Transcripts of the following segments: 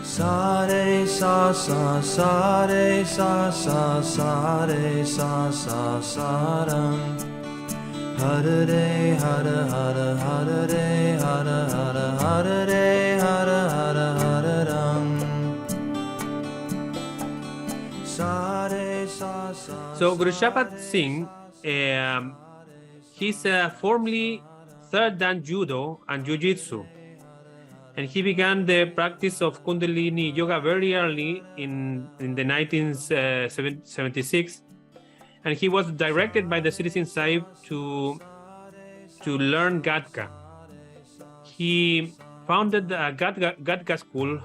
sa re sa sa sa re sa sa sa re sa sa sa ram. Hare re hare hare hare re hare hare hare re hare hare hare ram. Sa re sa sa. So Guru Shabad Singh, he's formerly third dan Judo and Ju Jitsu, and he began the practice of Kundalini Yoga very early in the 1976, and he was directed by the citizen Sahib to learn Gatka. He founded the Gatka school,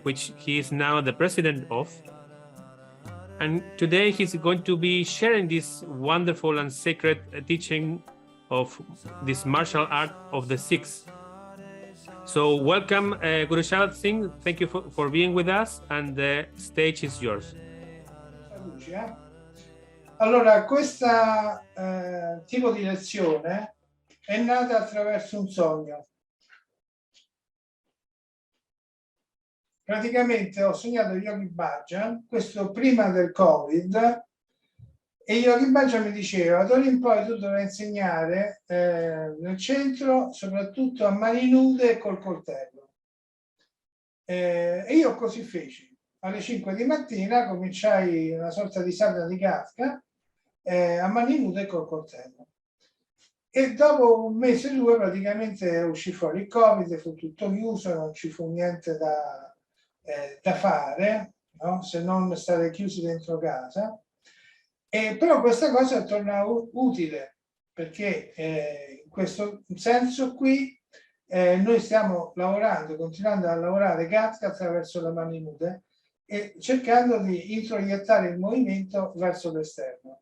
which he is now the president of. And today he's going to be sharing this wonderful and sacred teaching of this martial art of the Sikhs. So welcome, Guru Shabad Singh. Thank you for being with us, and the stage is yours. Allora, questa tipo di lezione è nata attraverso un sogno. Praticamente ho sognato Yogi Bhajan, questo prima del Covid, e Yogi Bhajan mi diceva: d'ora in poi tu dovrai insegnare nel centro, soprattutto a mani nude e col coltello. E io così feci. Alle 5 di mattina cominciai una sorta di sadhana di Gatka a mani nude e col coltello. E dopo un mese o due praticamente uscì fuori il Covid, fu tutto chiuso, non ci fu niente da fare, no? Se non stare chiusi dentro casa. Però questa cosa torna utile, perché in questo senso qui noi stiamo lavorando, continuando a lavorare Gatka attraverso le mani nude e cercando di introiettare il movimento verso l'esterno.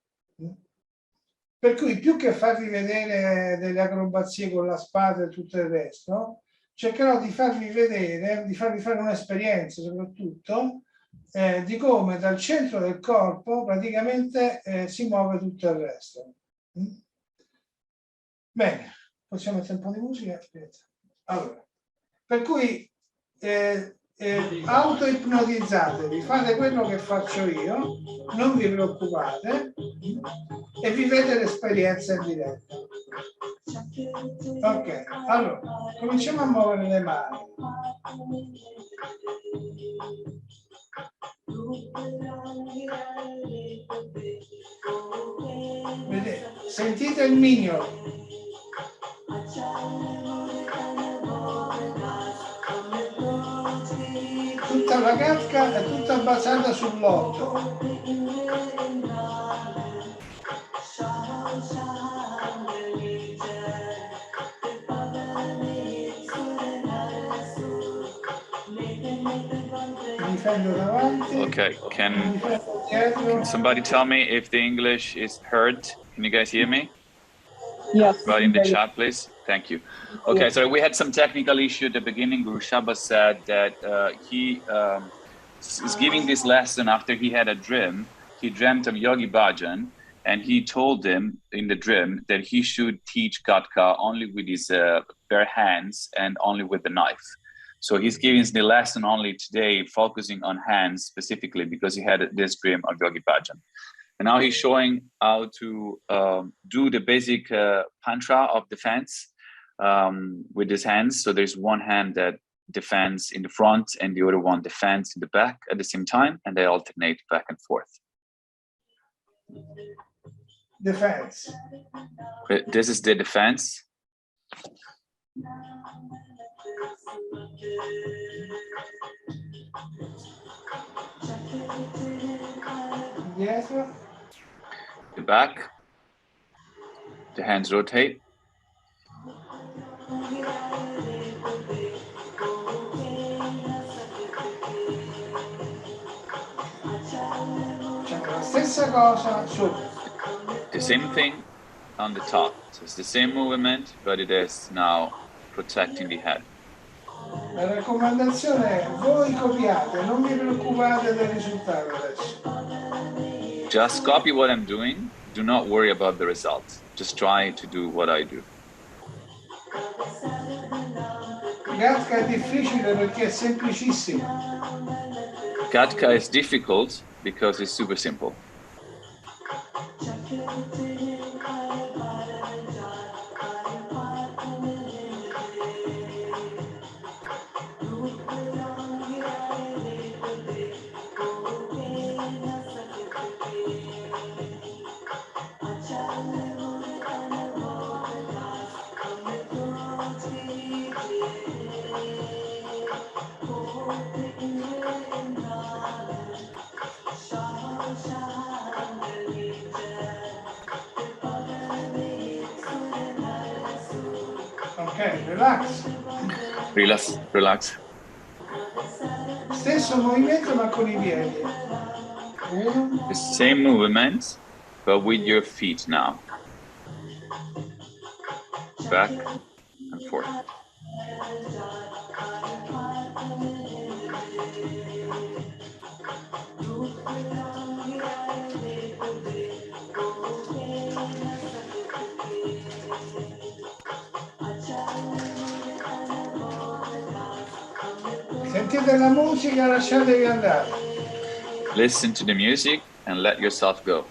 Per cui più che farvi vedere delle acrobazie con la spada e tutto il resto, cercherò di farvi vedere, di farvi fare un'esperienza soprattutto di come dal centro del corpo praticamente si muove tutto il resto. Bene, possiamo mettere un po' di musica? Aspetta. Allora, per cui auto-ipnotizzatevi, fate quello che faccio io, non vi preoccupate e vivete l'esperienza in diretta. Ok, allora, cominciamo a muovere le mani. Vedete, sentite il mignolo. Tutta la Gatka è tutta basata sull'8. Okay, can somebody tell me if the English is heard? Can you guys hear me? Yes. Right in the chat, please. Thank you. Okay, so we had some technical issue at the beginning. Guru Shabad said that he is giving this lesson after he had a dream. He dreamt of Yogi Bhajan, and he told him in the dream that he should teach Gatka only with his bare hands and only with the knife. So he's giving the lesson only today, focusing on hands specifically because he had this dream of Yogi Bhajan. And now he's showing how to do the basic pantra of defense with his hands. So there's one hand that defends in the front and the other one defends in the back at the same time, and they alternate back and forth. Defense. This is the defense. Yes. The back. The hands rotate. Stessa cosa su. The same thing on the top. So it's the same movement, but it is now protecting the head. La raccomandazione è: voi copiate, non vi preoccupate del risultato adesso. Just copy what I'm doing. Do not worry about the results. Just try to do what I do. Gatka è difficile perché è semplicissimo. Gatka is difficult because it's super simple. Ok, relax. Relax, relax. Stesso movimento ma con I piedi. Uno, The same movement, but with your feet now. Back and forth. sentite la musica, lasciatevi andare. Listen to the music and let yourself go.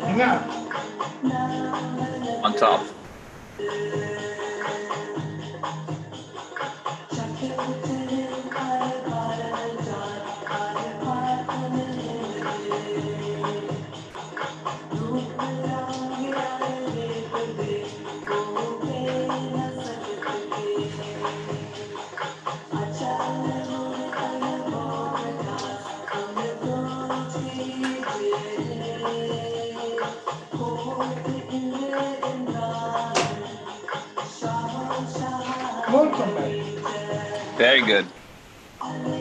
In alto. On top. Molto bene. Very good.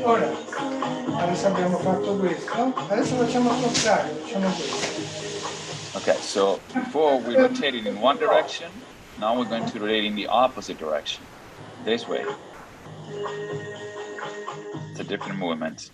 Ora, adesso abbiamo fatto questo, adesso facciamo il contrario, facciamo questo. Okay, so before we rotated in one direction, now we're going to rotate in the opposite direction. This way. It's a different movement.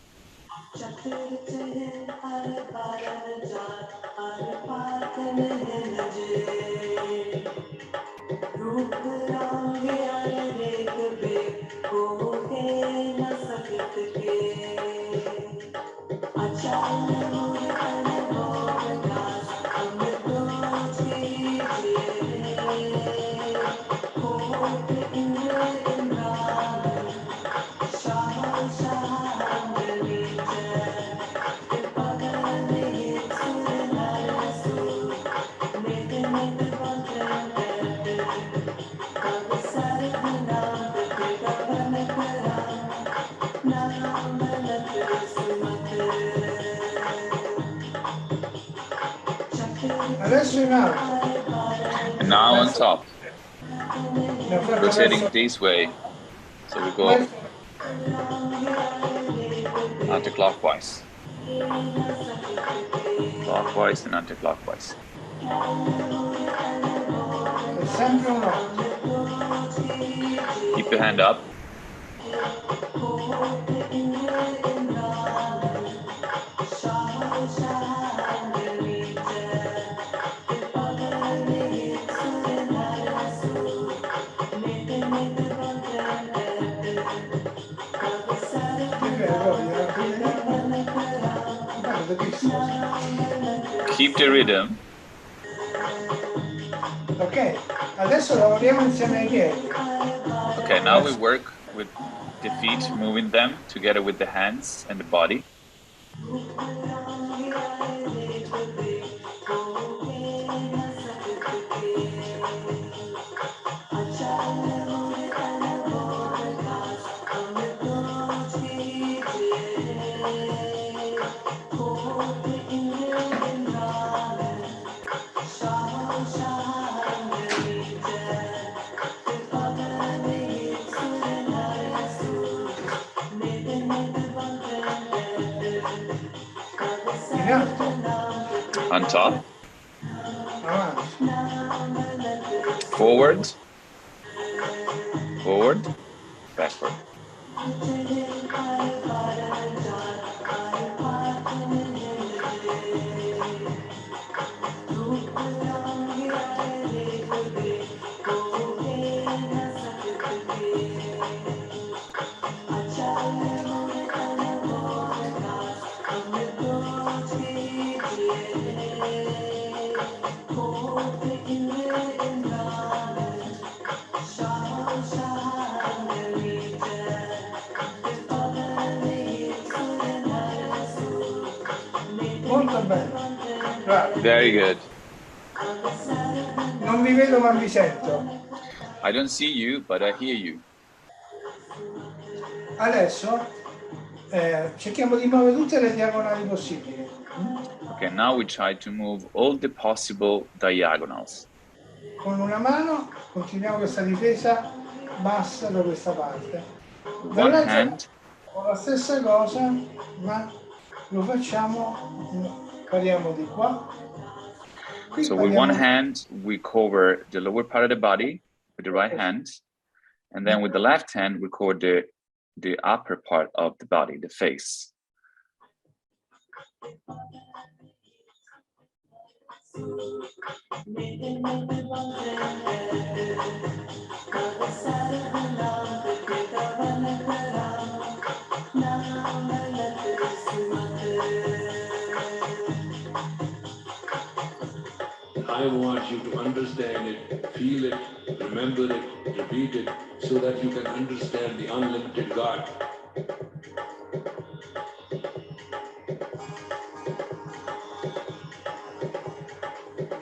Adesso in alto. And now on top, Ne ho fatto rotating verso- this way. So we go anti-clockwise. Clockwise and anti-clockwise. È sempre un 8. Keep your hand up. Keep the rhythm. Ok, adesso lavoriamo insieme ai piedi. Okay, now we work with the feet, moving them together with the hands and the body. In alto. On top, Avanti. forward, forward, backward. Molto bene. Bravo. Very good. Non vi vedo ma vi sento. I don't see you, but I hear you. Adesso cerchiamo di muovere tutte le diagonali possibili. Okay, now we try to move all the possible diagonals. Con una mano continuiamo questa difesa bassa da questa parte. One hand, Con la stessa cosa, ma lo facciamo, pariamo di qua. Qui so with one pariamo- hand, we cover the lower part of the body with the right hand. And then with the left hand, we cover the upper part of the body, the face. I want you to understand it, feel it, remember it, repeat it, so that you can understand the unlimited God.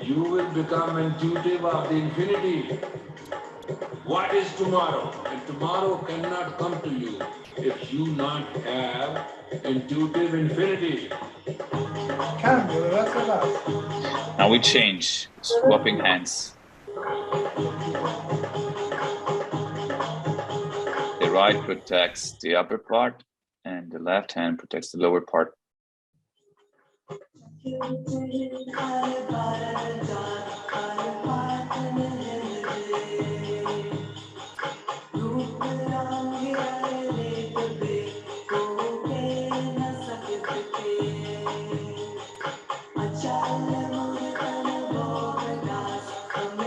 You will become intuitive of the infinity. What is tomorrow? And tomorrow cannot come to you if you not have intuitive infinity. Cambio dall'altra parte. Now we change, swapping hands. The right protects the upper part and the left hand protects the lower part.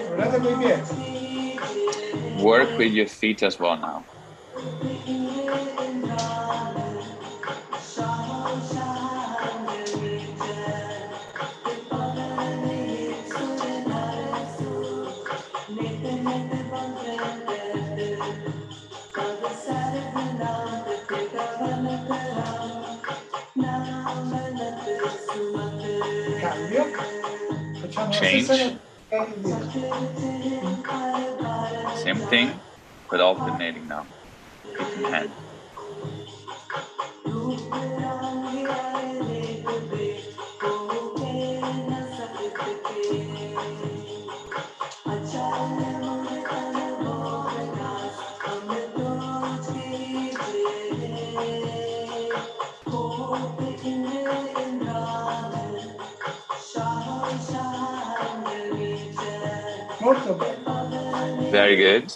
Guardate coi piedi. Work with your feet as well now. Cambio. Facciamo la Change. stessa Same thing, but alternating now. Feet in hand. Molto bene. Very good.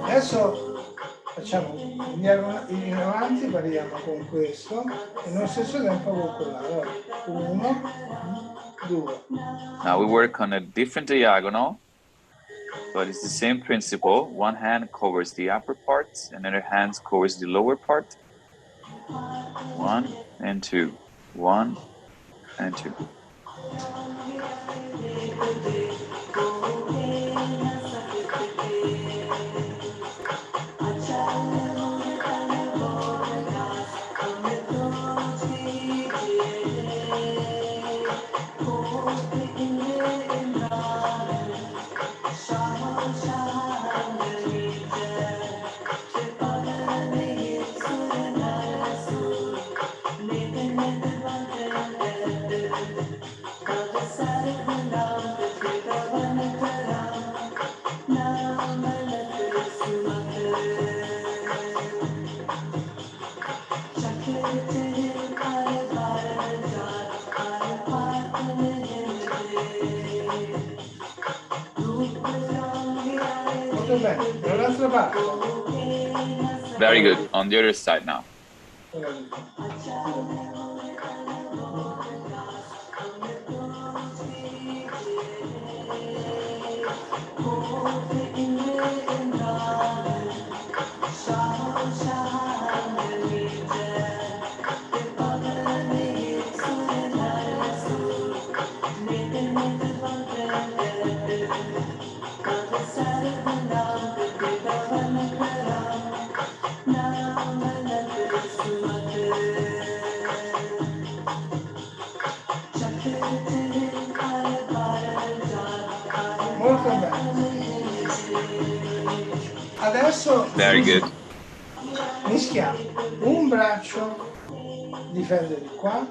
Adesso facciamo in avanti, pariamo con questo e nello stesso tempo con quell'altro. 1, 2. Now we work on a different diagonal, but it's the same principle. One hand covers the upper part, and another hand covers the lower part. 1 and 2. 1 and 2. Molto bene. Dall'altra parte. Very good. On the other side now. Molto bene. Adesso Very good. mischiamo un braccio, difende di qua,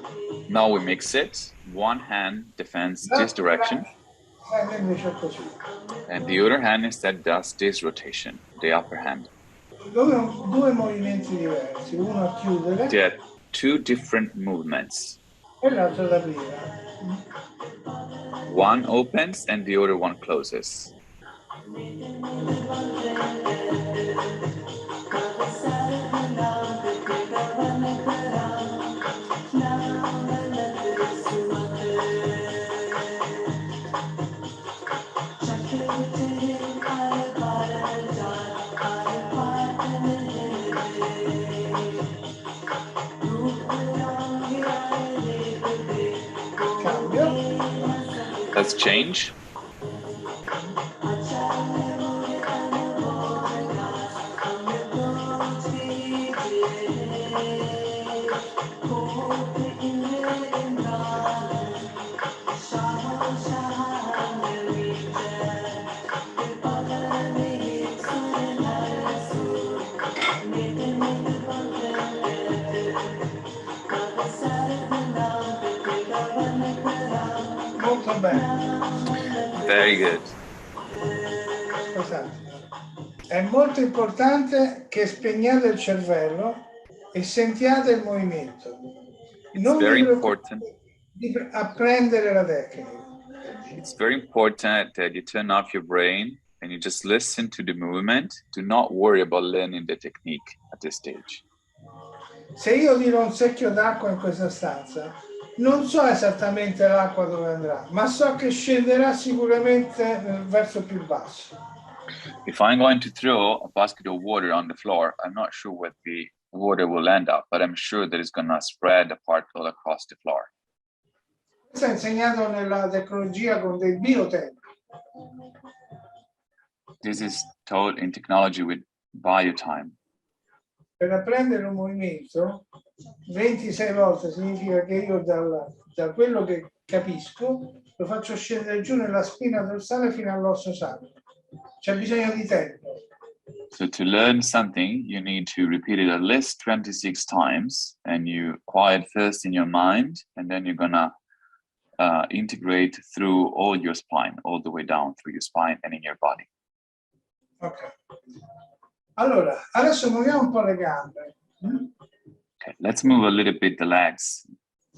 Now we mix it. One hand defends this direction, difende invece così. and the other hand instead does this rotation, the upper hand. Due movimenti diversi, uno a chiudere There are two different movements. e l'altro ad aprire. One opens and the other one closes. Cambio. Let's change. Molto bene. Very good. Scusate. È molto importante che spegniate il cervello e sentiate il movimento. Non vi very preoccupate important. di apprendere la tecnica. It's very important that you turn off your brain and you just listen to the movement. Do not worry about learning the technique at this stage. Se io tiro un secchio d'acqua in questa stanza, non so esattamente l'acqua dove andrà, ma so che scenderà sicuramente verso più basso. If I'm going to throw a basket of water on the floor, I'm not sure where the water will end up, but I'm sure that it's going to spread apart all across the floor. Questo è insegnato nella tecnologia con dei biotempi. This is taught in technology with biotime. Per apprendere un movimento 26 volte significa che io da quello che capisco lo faccio scendere giù nella spina dorsale fino all'osso sacro. C'è bisogno di tempo. So to learn something, you need to repeat it at least 26 times, and you quiet first in your mind, and then you're gonna integrate through all your spine, all the way down through your spine and in your body. Ok. Allora, adesso muoviamo un po' le gambe. Okay, let's move a little bit the legs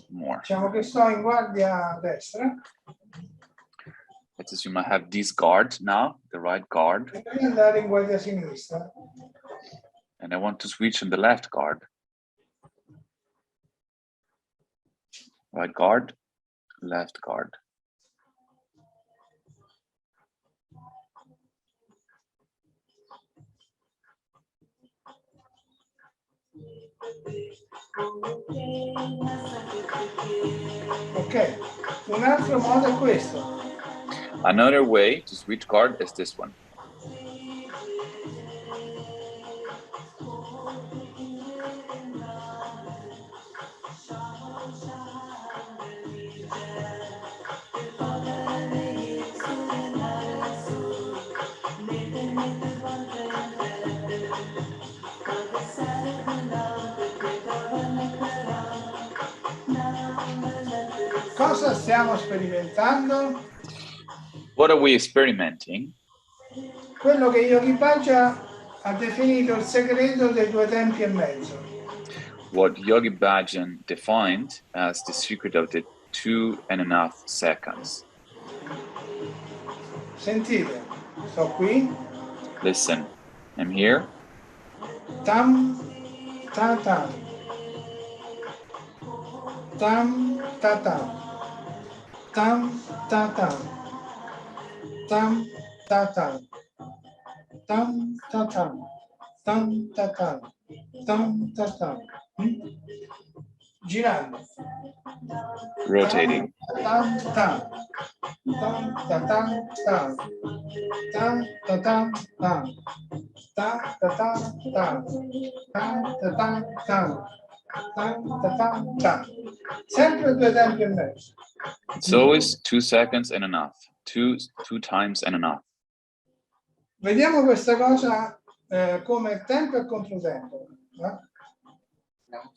more. Diciamo che sto in guardia a destra. Let's assume I have this guard now, the right guard, E voglio andare in guardia a sinistra. and I want to switch on the left guard. Right guard, left guard. Ok, un altro modo è questo. Another way to switch guard is this one. Cosa stiamo sperimentando? What are we experimenting? Quello che Yogi Bhajan ha definito il segreto dei 2 tempi e mezzo. What Yogi Bhajan defined as the secret of the 2.5 seconds. Sentite, sto qui, Listen, I'm here. tam, ta tam, tam, ta tam, tam, ta tam, tam, ta tam, tam, ta tam, tam, ta tam, tam, ta tam. Girando. Rotating. Tam, tam, tam, ta tam, tam, tam, ta tam, tam, tam, ta tam, tam, tam, ta tam, tam, tam, ta tam, tam. Sempre 2 tempi e mezzo. It's always 2 seconds and enough. Two times and enough. Vediamo questa cosa come tempo e controtempo.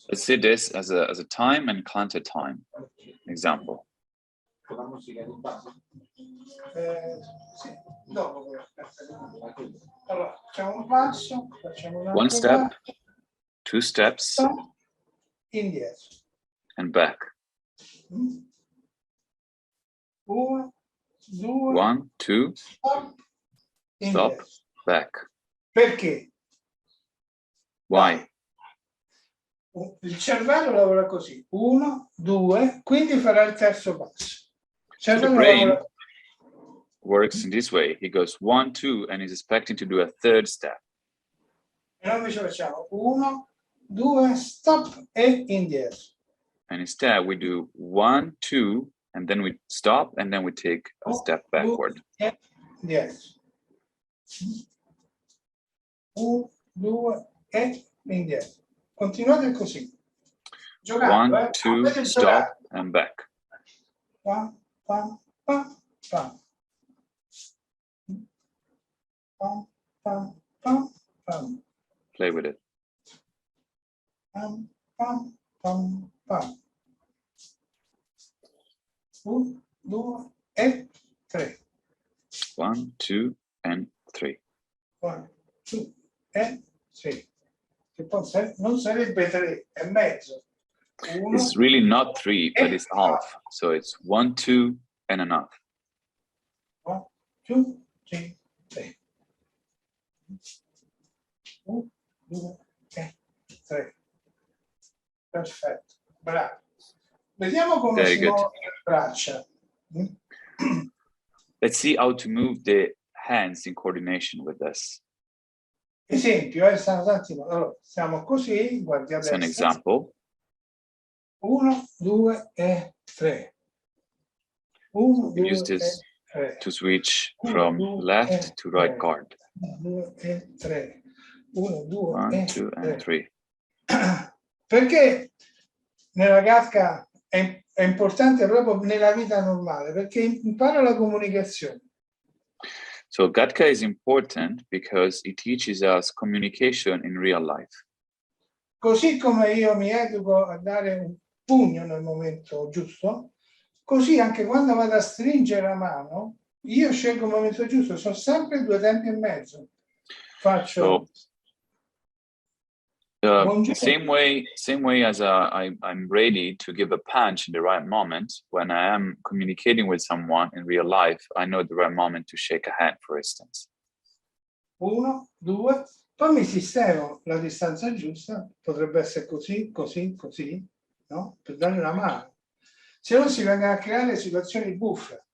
Let's see this as a time and counter time example. Sì, dopo. Allora, facciamo un passo, facciamo un altro 1 step, passo, 2 steps, indietro. and back. 1, 2, 1, 2, stop, stop, indietro. back. Perché? Why? Il cervello lavora così, 1, 2, quindi farà il terzo passo. Il So the cervello brain lavora works in this way. He goes 1, 2, and is expecting to do a third step. e noi invece facciamo 1, 2, stop e indietro. And instead we do 1, 2, and then we stop, and then we take a step backward. E indietro. 1, 2 e indietro. Continuate così. Giocando, 1, 2, stop, and back. Pam, pam, pam, pam. Pam, pam, pam, pam. Play with it. Pam, pam, pam, pam. 1, 2 e 3. 1, 2, and 3. 1, 2 e 3. Che poi non sarebbe 3 e mezzo. It's really not 3, but it's half. So it's 1, 2, and enough. 1, 2, 3, 3. 1, 2 e 3. Perfetto, bravo. Vediamo come Very si good. muovono le braccia. Let's see how to move the hands in coordination with this. Esempio, stanno un attimo. Allora, siamo così, guardi a It's an destra. example. 1, 2 e 3. 1, We use 2 this e 3. to switch 1, from 2 left e to right 3. guard. 1, 2 e 3. 1, 2 1, e 2, and 3. Perché nella Gatka è importante proprio nella vita normale? Perché impara la comunicazione. So Gatka is important because it teaches us communication in real life. Così come io mi educo a dare un pugno nel momento giusto, così anche quando vado a stringere la mano, io scelgo il momento giusto, sono sempre 2 tempi e mezzo. Faccio same way as I'm ready to give a punch in the right moment. When I am communicating with someone in real life, I know the right moment to shake a hand, for instance. 1, 2, poi mi sistemo la distanza giusta, potrebbe essere così, così, così, no? Per dare una mano. Se no si vengono a creare situazioni buffe.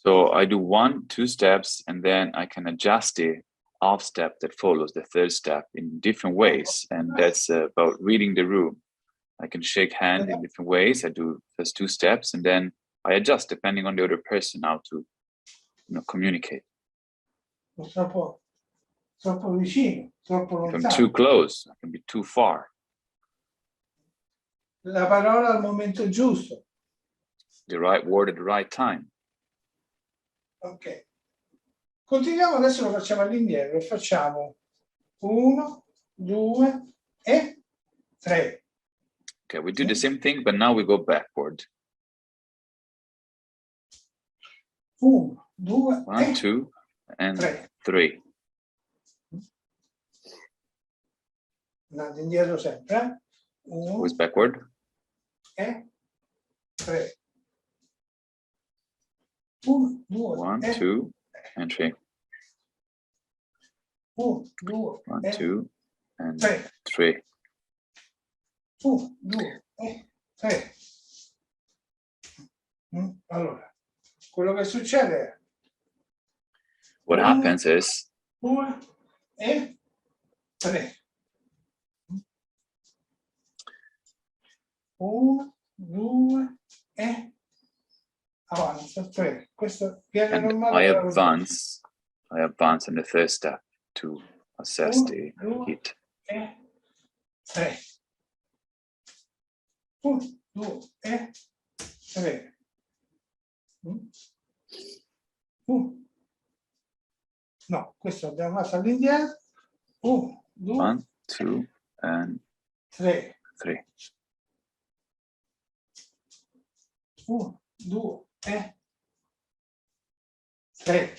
So I do 1, 2 steps, and then I can adjust the half step that follows the third step in different ways, and that's about reading the room. I can shake hands in different ways. I do first 2 steps, and then I adjust depending on the other person how to, communicate. Troppo vicino, troppo If I'm lontano. too close, I can be too far. La parola al momento giusto. The right word at the right time. Ok. Continuiamo, adesso lo facciamo all'indietro. Facciamo 1, 2 e 3. Okay, we do the same thing, but now we go backward. 1, 2 1, e 2, and 3. 3. Andando indietro sempre. 1 Always backward. e 3. 1, 2 1, e 2, and 3. 1, 2 1, e 2, and 3. 1, 2 e 3. Allora, quello che succede è what happens is 2 e 3. 1, 2 e avanza 3. Questo viene and normale. I advance in the first step to assess the heat. 3. 1, 2 e 3. No, questo abbiamo fatto all'indietro. 1, 2, 1, 2, and 3. 3. 1, 2 e 3.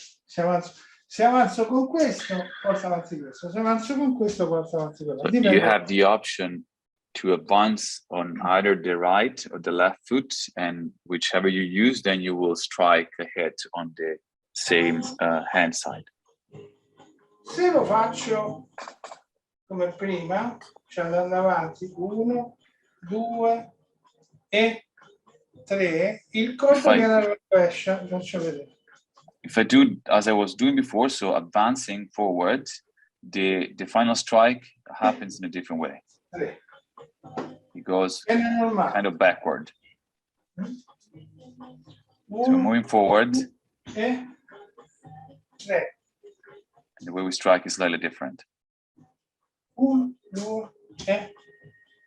Se avanzo con questo, porto avanti questo. Se avanzo con questo, porto avanti quello. So you have the option to advance on either the right or the left foot, and whichever you use, then you will strike ahead on the same hand side. Se lo faccio come prima, cioè andando avanti, 1, 2 e 3, il colpo viene alla rovescia. Faccio vedere. If I do as I was doing before, so advancing forward, the final strike happens in a different way. 3. It goes kind of backward. So moving forward, e 3. and the way we strike is slightly different. 1, 2 e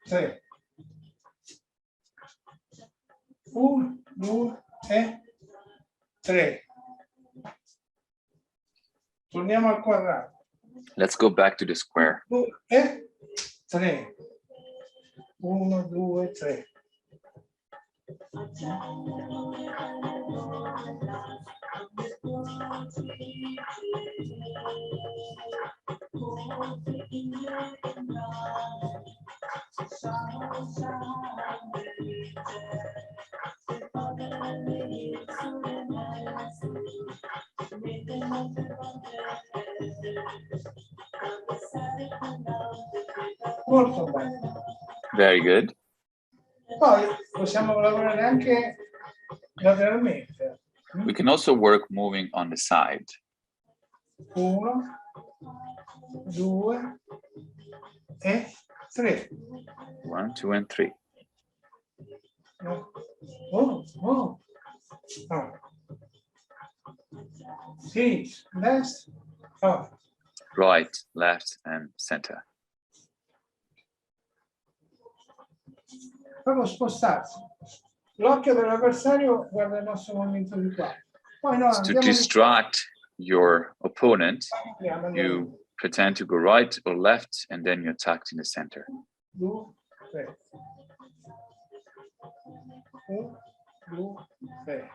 3. 1, 2 e 3. Torniamo al quadrato. Let's go back to the square. 2 e 3. 1, 2, 3. Molto bene. Very good. Poi possiamo lavorare anche lateralmente. We can also work moving on the side. 1, 2 e 3. 1, 2, and 3. Oh. Sì, left, Right, left, and center. Proprio spostarsi. L'occhio dell'avversario guarda il nostro movimento di qua. Poi no, To distract your opponent, you pretend to go right or left, and then you attack in the center. 2, 3. 1, 2, 3.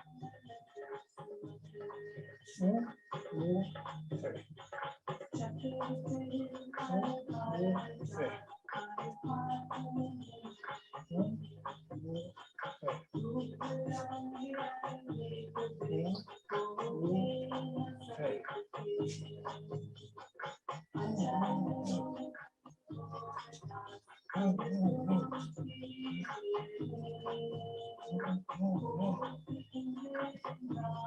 1, 2, 3. 1, 2, 3. 1, 2, 3.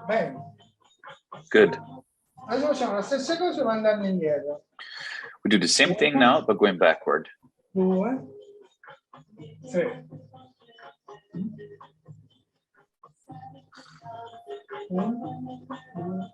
Bene. Good. Adesso facciamo la stessa cosa ma andando indietro. We do the same thing now, but going backward. 2, 3. 1, 2.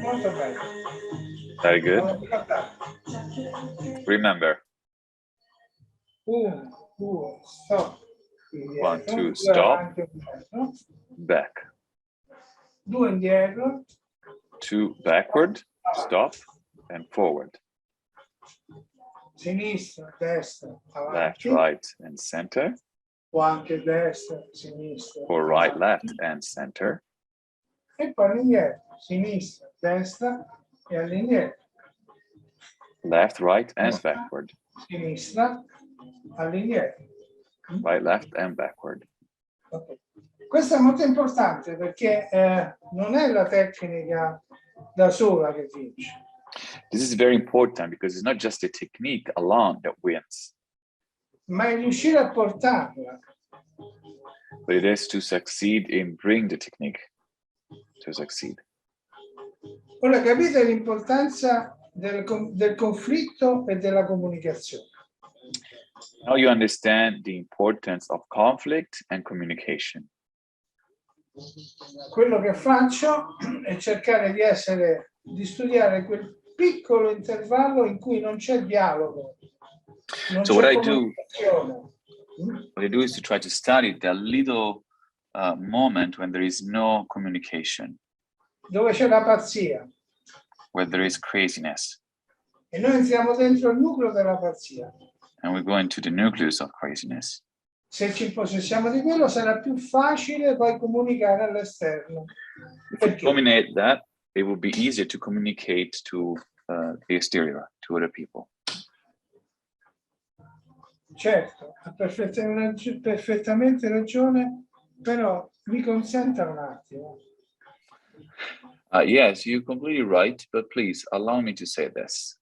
Molto bene. Very good. Remember. 1, 2, stop. 1, 2, 2 stop. avanti, indietro. Back. 2 indietro. 2 backward. Stop. And forward. Sinistra, destra, Left, avanti. right, and center. O anche destra, sinistra. Or right, avanti. left, and center. E poi all'indietro. Sinistra, destra e all'indietro. Left, right, and backward. Sinistra, all'indietro. Right, left, and backward. Okay. Questo è molto importante perché non è la tecnica da sola che vince. This is very important because it's not just a technique alone that wins, Ma è riuscire a portarla. but it is to succeed in bring the technique to succeed. Ora capite l'importanza del conflitto e della comunicazione. Now you understand the importance of conflict and communication. Quello che faccio è cercare di studiare quel piccolo intervallo in cui non c'è dialogo, non So c'è what I do is to try to study that little moment when there is no communication, dove c'è la pazzia. where there is craziness, E noi entriamo dentro il nucleo della pazzia. and we go into the nucleus of craziness. Se ci impossessiamo di quello sarà più facile poi comunicare all'esterno. If we Perché? dominate that, it will be easier to communicate to the exterior, to other people. Certo, ha perfettamente ragione, però mi consenta un attimo. Yes, you're completely right, but please allow me to say this.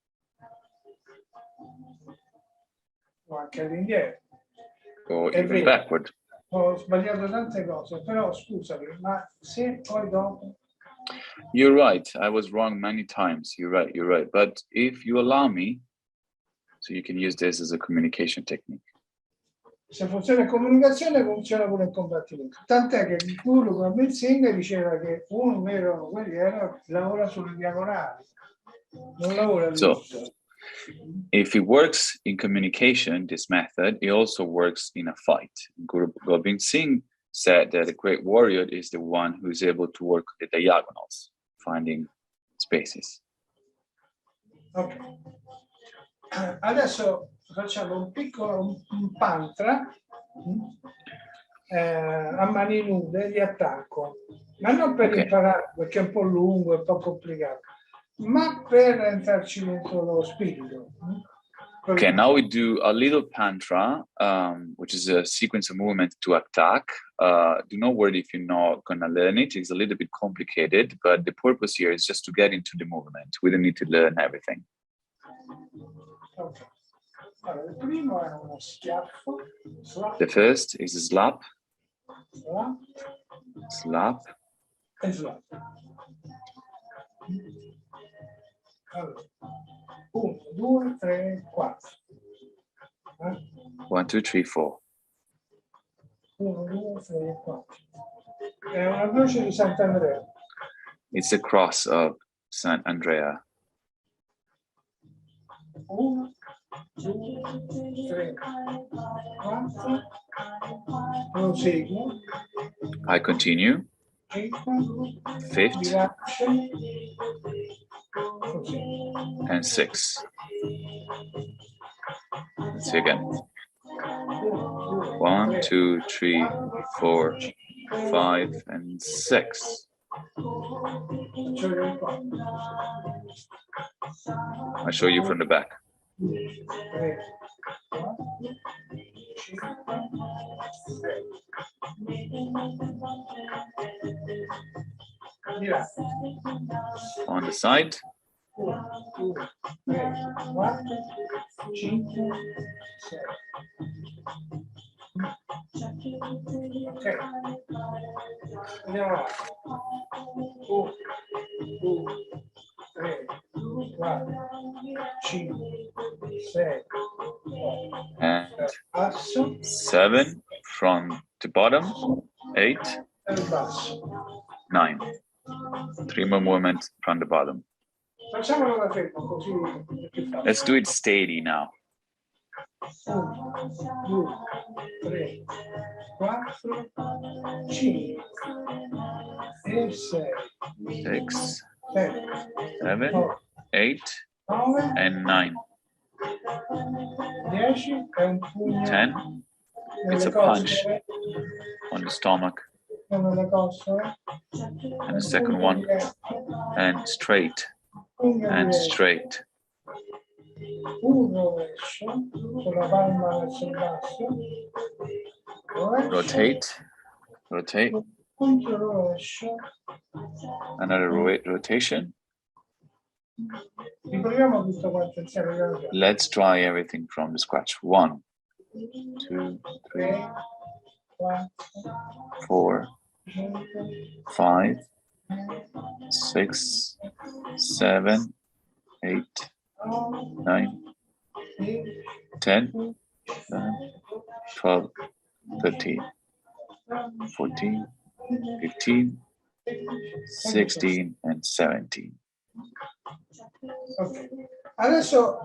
O anche all'indietro. Or È even vero. backward. Ho sbagliato tante cose, però scusami, ma se poi dopo... You're right. I was wrong many times. You're right. But if you allow me, so you can use this as a communication technique. Se funziona in comunicazione, funziona pure in combattimento. Tant'è che il guru Baba Singh diceva che un vero guerriero lavora sulle diagonali, non lavora So, dritto. if it works in communication, this method, it also works in a fight. Guru Gobind Singh said that a great warrior is the one who is able to work the diagonals, finding spaces. Ok. Adesso facciamo un piccolo un pantra a mani nude di attacco, ma non per imparare perché è un po' lungo e un po' complicato, ma per entrarci dentro lo spirito. Okay, now we do a little pantra, which is a sequence of movement to attack. Do not worry if you're not gonna learn it. It's a little bit complicated, but the purpose here is just to get into the movement. We don't need to learn everything. Okay. Allora, il primo è uno schiaffo, slap, The first is a slap, slap slap. e slap. Allora, 1, 2, 3, 4. 1, 2, 3, 4. 1, 2, 3, 4. È una croce di Sant'Andrea. It's the cross of Saint Andrea. 1, 2, 3, 4. Proseguo. I continue. 5, Fifth rilascio. Così. and 6. Let's see again. 1, 2, 3, 4, 5, and 6. I'll show you from the back. 3, 4, 5, 6. On the side. 1, 2, 3, 4, 5, 6. Ok. Andiamo avanti. 1, 2, 3, 4, 5, 6, 8. And Basso 7 from the bottom. 8. e basso. 9. 3 more movements from the bottom. Facciamolo da fermo, così è più facile. Let's do it steady now. 1, 2, 3, 4, 5 e 6, 6, 7, 7, 8, 9, and 9. 10 è un pugno 10. It's nelle a punch costole, on the stomach. nelle costole, And the second one, and straight, pugno and diretto, straight. un rovescio con la palma verso il basso, rovescio, Rotate, rotate. punto rovescio. Another rotation. Riproviamo tutto quanto insieme. piano piano. Let's try everything from the scratch. 1, 2, 3, 4, 4, 5, 5, 6, 7, 8, 9, 10, 11, 12, 13, 14, 15, 16, and 17. Ok. Adesso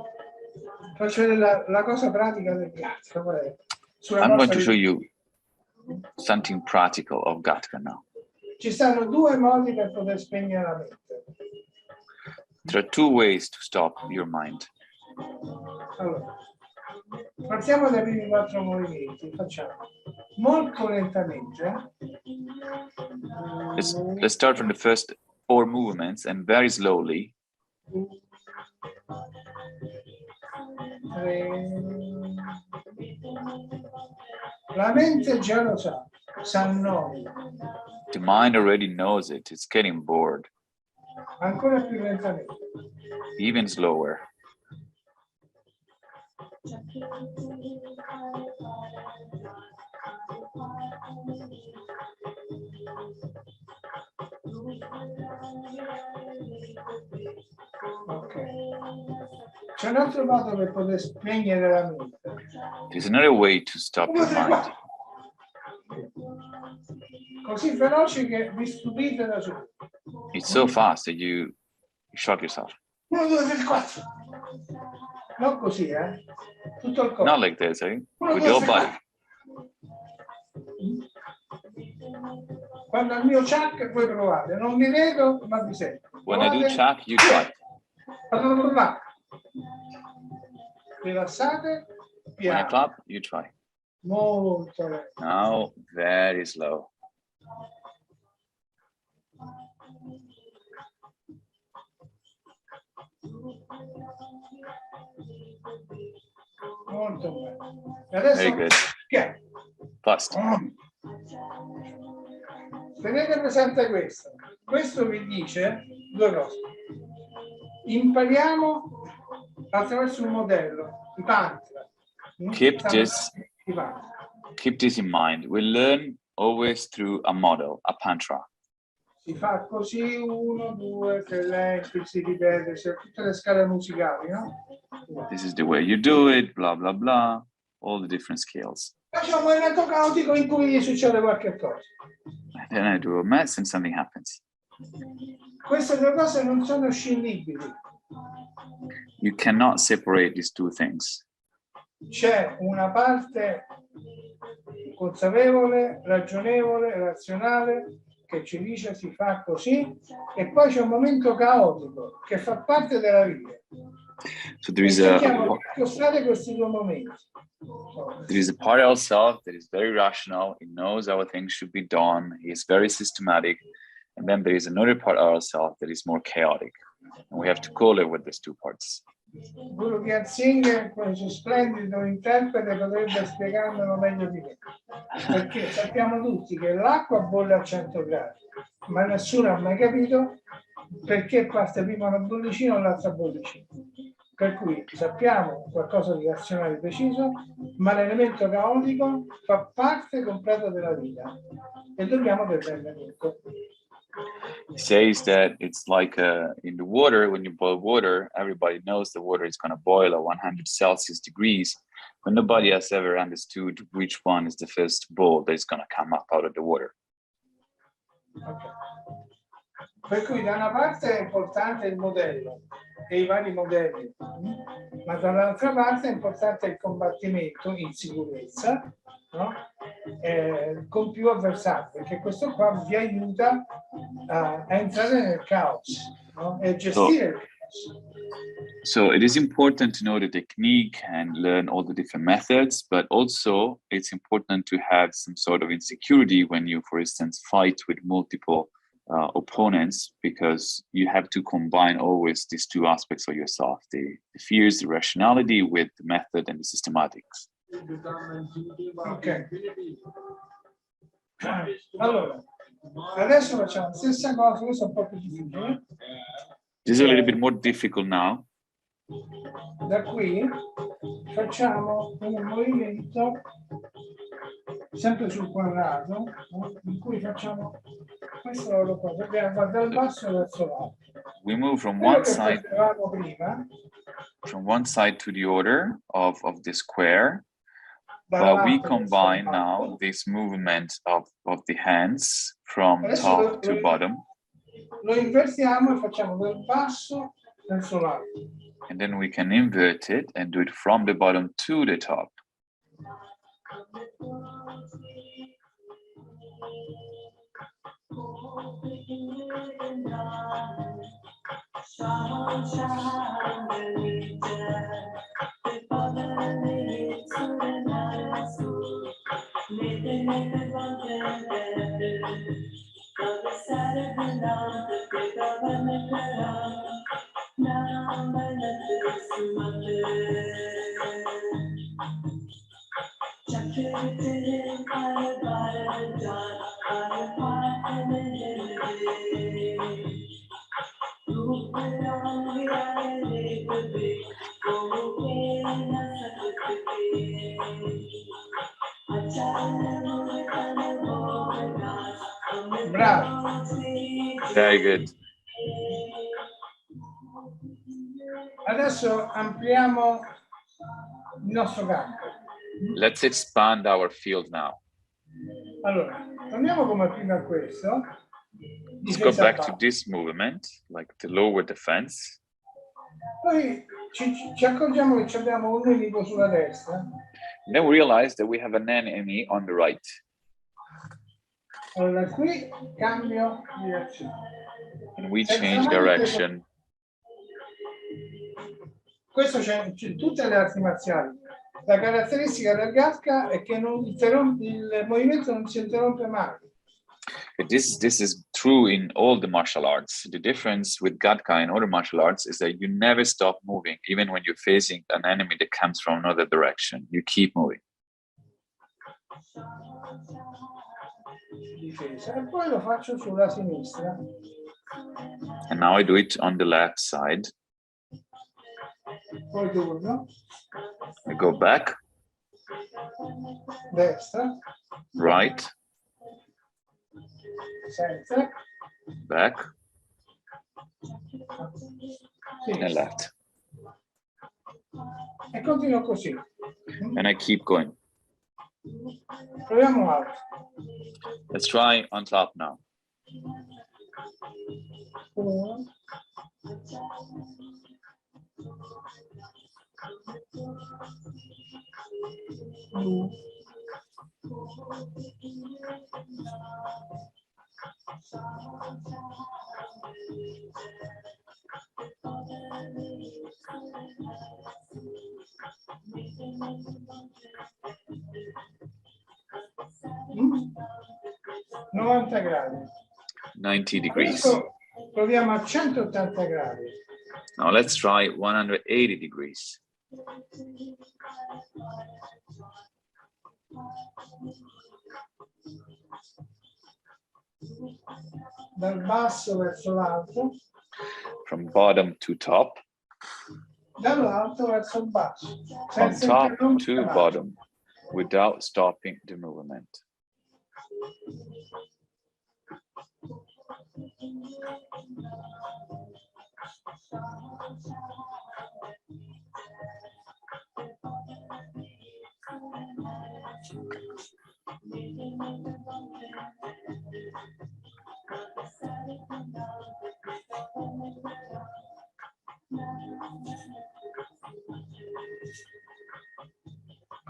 faccio vedere la cosa pratica del gatto. Sulla I'm going mossa to show di- you something practical of Gatka now. Ci stanno due modi per poter spegnere la mente. There are 2 ways to stop your mind. Allora, partiamo dai primi 4 movimenti. Facciamo molto lentamente. Let's start from the first 4 movements and very slowly. 3. La mente già lo sa annoia. The mind already knows it. It's getting bored. Ancora più lentamente. Even slower. Ok. C'è un altro modo per poter spegnere la mente. There's another way to stop your mind. Così veloce che vi stupite da soli. It's so fast that you shock yourself. 1, 2, 3, 4. Non così, tutto il corpo. Not like this, eh? 1, With 2, your 3, body. 4. Quando al mio chuck voi provate, non vi vedo ma vi sento. When I do Provate. chak, you try. Rilassate, When I piano, clap, you try. molto lento. Now, very slow. Molto bene. E adesso Very good. piano. Fast. Tenete presente questo. Questo vi dice due cose. Impariamo attraverso un modello, i pantra. Keep this in mind. We learn always through a model, a pantra. Si fa così, 1, 2, 3 lenti, si ripete, tutte le scale musicali, no? This is the way you do it, blah, blah, blah. All the different scales. Facciamo un movimento caotico in cui gli succede qualche cosa. And then I do a mess and something happens. Queste due cose non sono scindibili. You cannot separate these 2 things. C'è una parte consapevole, ragionevole, razionale che ci dice si fa così e poi c'è un momento caotico che fa parte della vita. So there is questi due momenti. a part of ourselves that is very rational. It knows how things should be done. He is very systematic. And then there is another part of ourselves that is more chaotic. And we have to call it with these 2 parts. Yogi Bhajan, questo splendido interprete, potrebbe spiegarmelo meglio di me. Perché sappiamo tutti che l'acqua bolle a 100 gradi, ma nessuno ha mai capito perché parte prima una bollicina o l'altra bollicina. Per cui sappiamo qualcosa di razionale e preciso, ma l'elemento caotico fa parte completa della vita e dobbiamo prenderne conto. He says that it's like in the water, when you boil water, everybody knows the water is going to boil at 100 Celsius degrees, but nobody has ever understood which one is the first bowl that is going to come up out of the water. Okay. Per cui da una parte è importante il modello e i vari modelli, ma dall'altra parte è importante il combattimento in sicurezza, no? Con più avversari, perché questo qua vi aiuta a entrare nel caos, no? E gestire il caos. So it is important to know the technique and learn all the different methods, but also it's important to have some sort of insecurity when you, for instance, fight with multiple opponents, because you have to combine always these two aspects of yourself, the fears, the rationality with the method and the systematics. Ok. Allora, adesso facciamo la stessa cosa, questo è un po' più difficile. This is a little bit more difficult now. Da qui facciamo un movimento sempre sul quadrato, no? In cui facciamo questo lavoro qua, dobbiamo dal basso verso l'alto. We move from Quello one che side facevamo prima, to the other of the square, but we dall'alto combine verso now l'alto. this movement of the hands from Adesso top to bottom, lo invertiamo e facciamo dal basso verso l'alto. and then we can invert it and do it from the bottom to the top. Bravo. Very good. Adesso ampliamo il nostro campo. Let's expand our field now. Allora, torniamo come prima a questo. Let's go Difesa back to bassa. this movement, like the lower defense. Poi ci accorgiamo che abbiamo un nemico sulla destra. And then we realize that we have an enemy on the right. Allora, qui cambio direzione. And we Senza change mai direction. Questo c'è in tutte le arti marziali. La caratteristica del Gatka è che il movimento non si interrompe mai. This is true in all the martial arts. The difference with Gatka and other martial arts is that you never stop moving, even when you're facing an enemy that comes from another direction. You keep moving. Difesa. E poi lo faccio sulla sinistra. And now I do it on the left side. Poi torno. I go back, Destra. right, Senza. back, and Sinistra. left. E continuo così. And I keep going. Proviamo alto. Let's try on top now. 1. 2. 90 gradi. 90 degrees. Adesso proviamo a 180 gradi. Now let's try 180 degrees. Dal basso verso l'alto, From bottom to top, dall'alto verso il basso, from senza top interrompere to mai. bottom, without stopping the movement.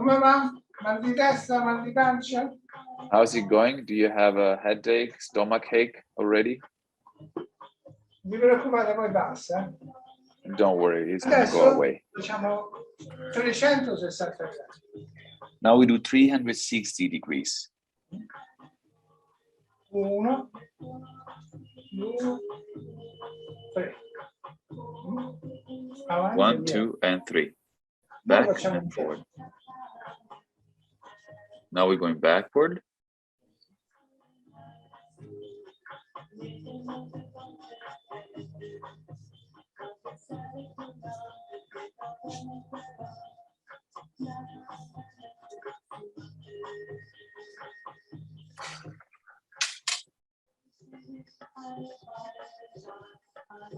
Come va? Mal di testa, mal di pancia? How's it going? Do you have a headache, stomach ache already? Non vi preoccupate, poi passa. Don't worry, it's gonna go Adesso away. facciamo 360 gradi. Now we do 360 degrees. 1, 2, 3. Avanti, 1, via. 2, and 3. Poi Back facciamo and un forward. giro. Now we're going backward.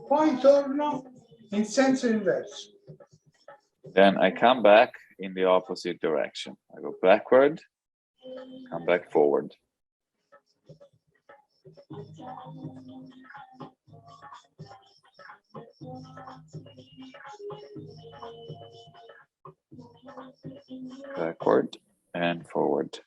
Poi torno in senso inverso. Then I come back in the opposite direction. I go backward, come back forward. Backward and forward.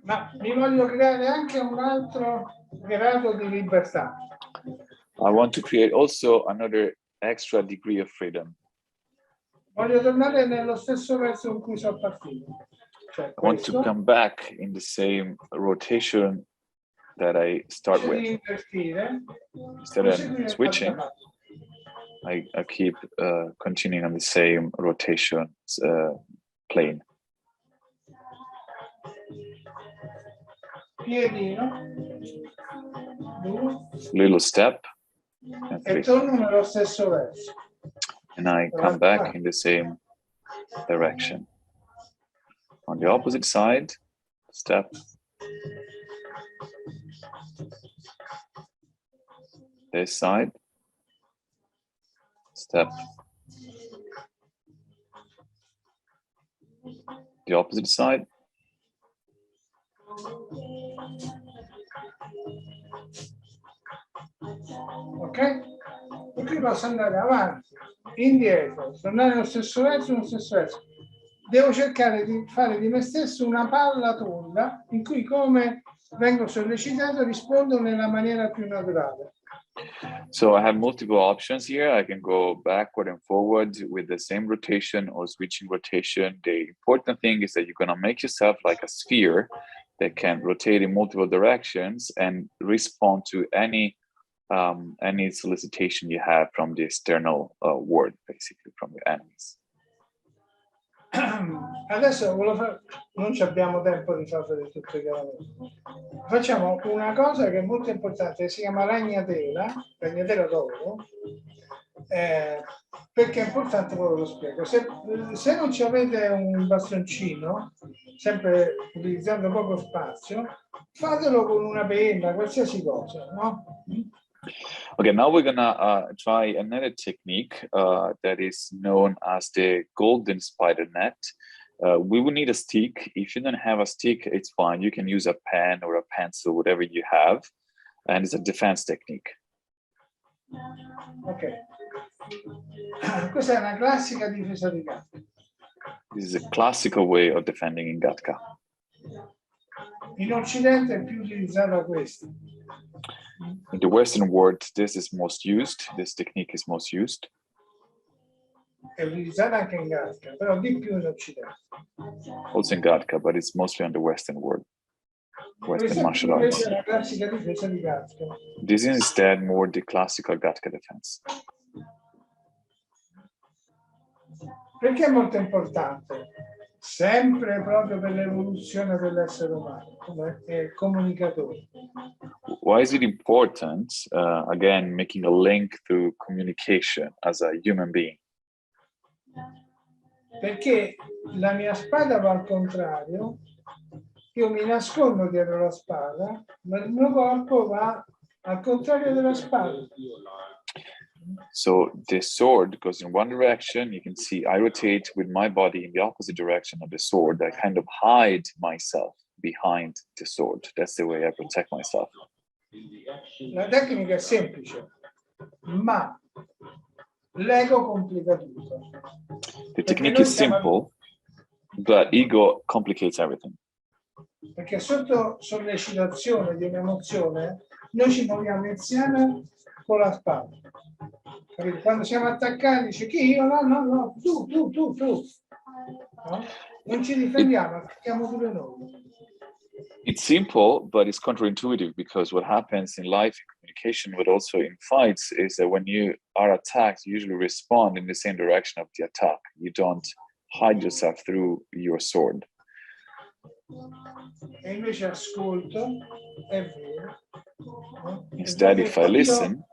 Ma mi voglio creare anche un altro grado di libertà. I want to create also another extra degree of freedom. Voglio tornare nello stesso verso in cui sono partito. Cioè I want to questo. come back in the same rotation that I start Invece di with. invertire, Instead proseguire of switching, l'altra parte. I keep continuing on the same rotation plane. Piedino, 2, Little step and e 3. torno nello stesso verso. And I come back in the same direction. On the opposite side, step. This side, step. The opposite side. Ok? E qui posso andare avanti, indietro, tornare nello stesso verso. Devo cercare di fare di me stesso una palla tonda in cui, come vengo sollecitato, rispondo nella maniera più naturale. So I have multiple options here. I can go backward and forward with the same rotation or switching rotation. The important thing is that you're going to make yourself like a sphere that can rotate in multiple directions and respond to any solicitation you have from the external world, basically from your enemies. Adesso non abbiamo tempo di fare tutto chiaramente. Facciamo una cosa che è molto importante, che si chiama ragnatela d'oro, perché è importante, poi lo spiego. Se non ci avete un bastoncino, sempre utilizzando poco spazio, fatelo con una penna, qualsiasi cosa, no? Okay, now we're gonna try another technique that is known as the golden spider net. We will need a stick. If you don't have a stick, it's fine. You can use a pen or a pencil, whatever you have. And it's a defense technique. Ok. Questa è una classica difesa di Gatka. This is a classical way of defending in Gatka. In Occidente è più utilizzata questa. In the Western world, this is most used. This technique is most used. È utilizzata anche in Gatka, però di più in Occidente. Also in Gatka, but it's mostly on the Western world. Western martial arts. Questa è la classica difesa di Gatka. This is instead more the classical Gatka defense. Perché è molto importante? Sempre proprio per l'evoluzione dell'essere umano, come comunicatore. Why is it important? Again, making a link to communication as a human being. Perché la mia spada va al contrario, io mi nascondo dietro la spada, ma il mio corpo va al contrario della spada. So the sword goes in one direction. You can see I rotate with my body in the opposite direction of the sword. I kind of hide myself behind the sword. That's the way I protect myself. La tecnica è semplice, ma l'ego complica tutto. The technique is simple, but ego complicates everything. Perché sotto sollecitazione di un'emozione noi ci muoviamo insieme con la spada. Capito? Quando siamo attaccati dice chi io? No, tu. No? Non ci difendiamo, attacchiamo pure noi. It's simple, but it's counterintuitive, because what happens in life, in communication, but also in fights, is that when you are attacked, you usually respond in the same direction of the attack. You don't hide yourself through your sword. E invece ascolto, è vero. No? Instead, if I listen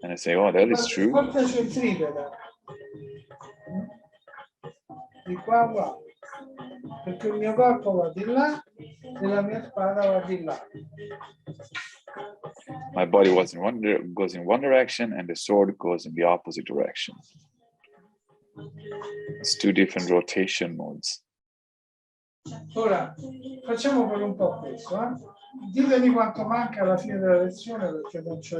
and I say, oh, that is true, Forza centripeta. Di qua a qua. Perché il mio corpo va di là e la mia spada va di là. my body goes in one direction and the sword goes in the opposite direction. It's two different rotation modes. Ora facciamo per un po' questo. Ditemi quanto manca alla fine della lezione perché non c'è.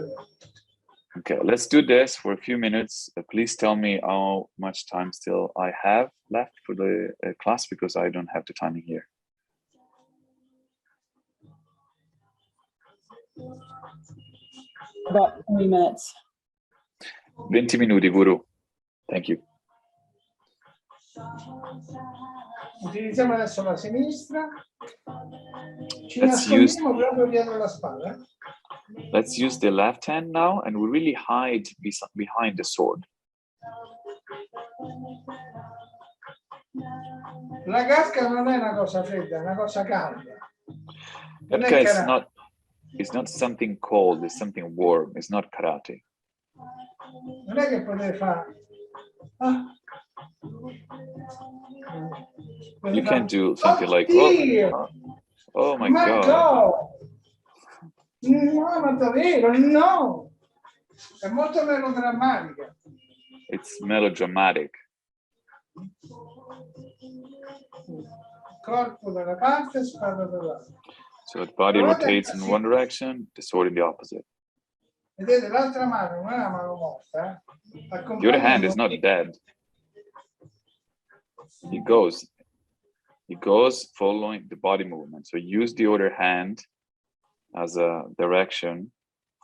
Okay, let's do this for a few minutes. Please tell me how much time still I have left for the class, because I don't have the timing here. About 20 minutes. 20 minuti, Guru. Thank you. Utilizziamo adesso la sinistra. Ci Let's use- nascondiamo proprio dietro la spalla. Let's use the left hand now, and we really hide behind the sword. La gatka non è una cosa fredda, è una cosa calda. Non è Gatka is karate. it's not something cold, it's something warm. It's not karate. Non è che potete fare. You can't do something like, Oddio! oh my Ma God. no! No, ma davvero, no! È molto melodrammatica. It's melodramatic. Corpo da una parte, spada dall'altra. So the body rotates in one direction, the sword in the opposite. Vedete, l'altra mano non è una mano morta. The other hand is not dead. He goes following the body movement. So use the other hand as a direction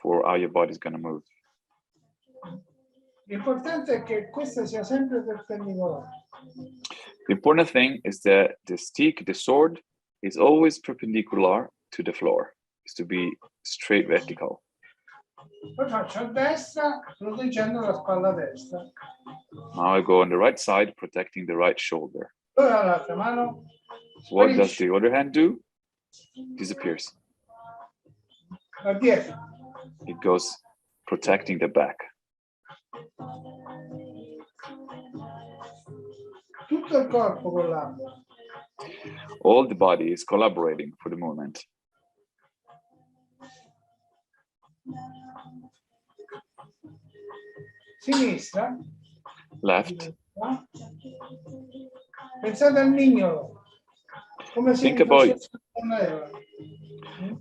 for how your body is going to move. L'importante è che questa sia sempre perpendicolare. The important thing is that the stick, the sword, is always perpendicular to the floor. It's to be straight vertical. Poi faccio a destra, proteggendo la spalla destra. Now I go on the right side, protecting the right shoulder. Ora l'altra mano. What does sparisce. the other hand do? Disappears. Va dietro. It goes protecting the back. Tutto il corpo collabora. All the body is collaborating for the movement. Sinistra. Left. Pensate al mignolo. Come se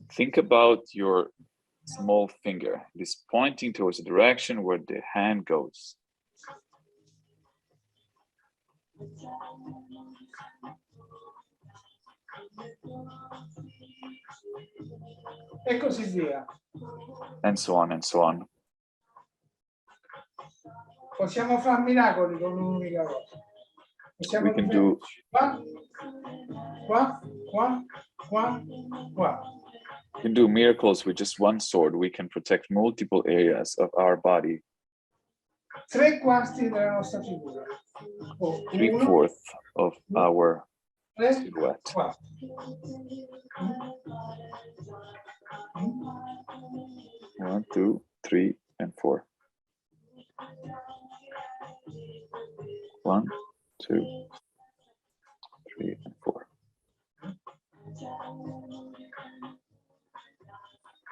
Think about your small finger. It is pointing towards the direction where the hand goes. E così via. And so on and so on. Possiamo fare miracoli con un'unica cosa. Possiamo We can do qua. We can do miracles with just one sword. We can protect multiple areas of our body. 3/4 della nostra figura. 3/4 of our silhouette. 4. 1, 2, 3, and 4. 1, 2, 3, and 4.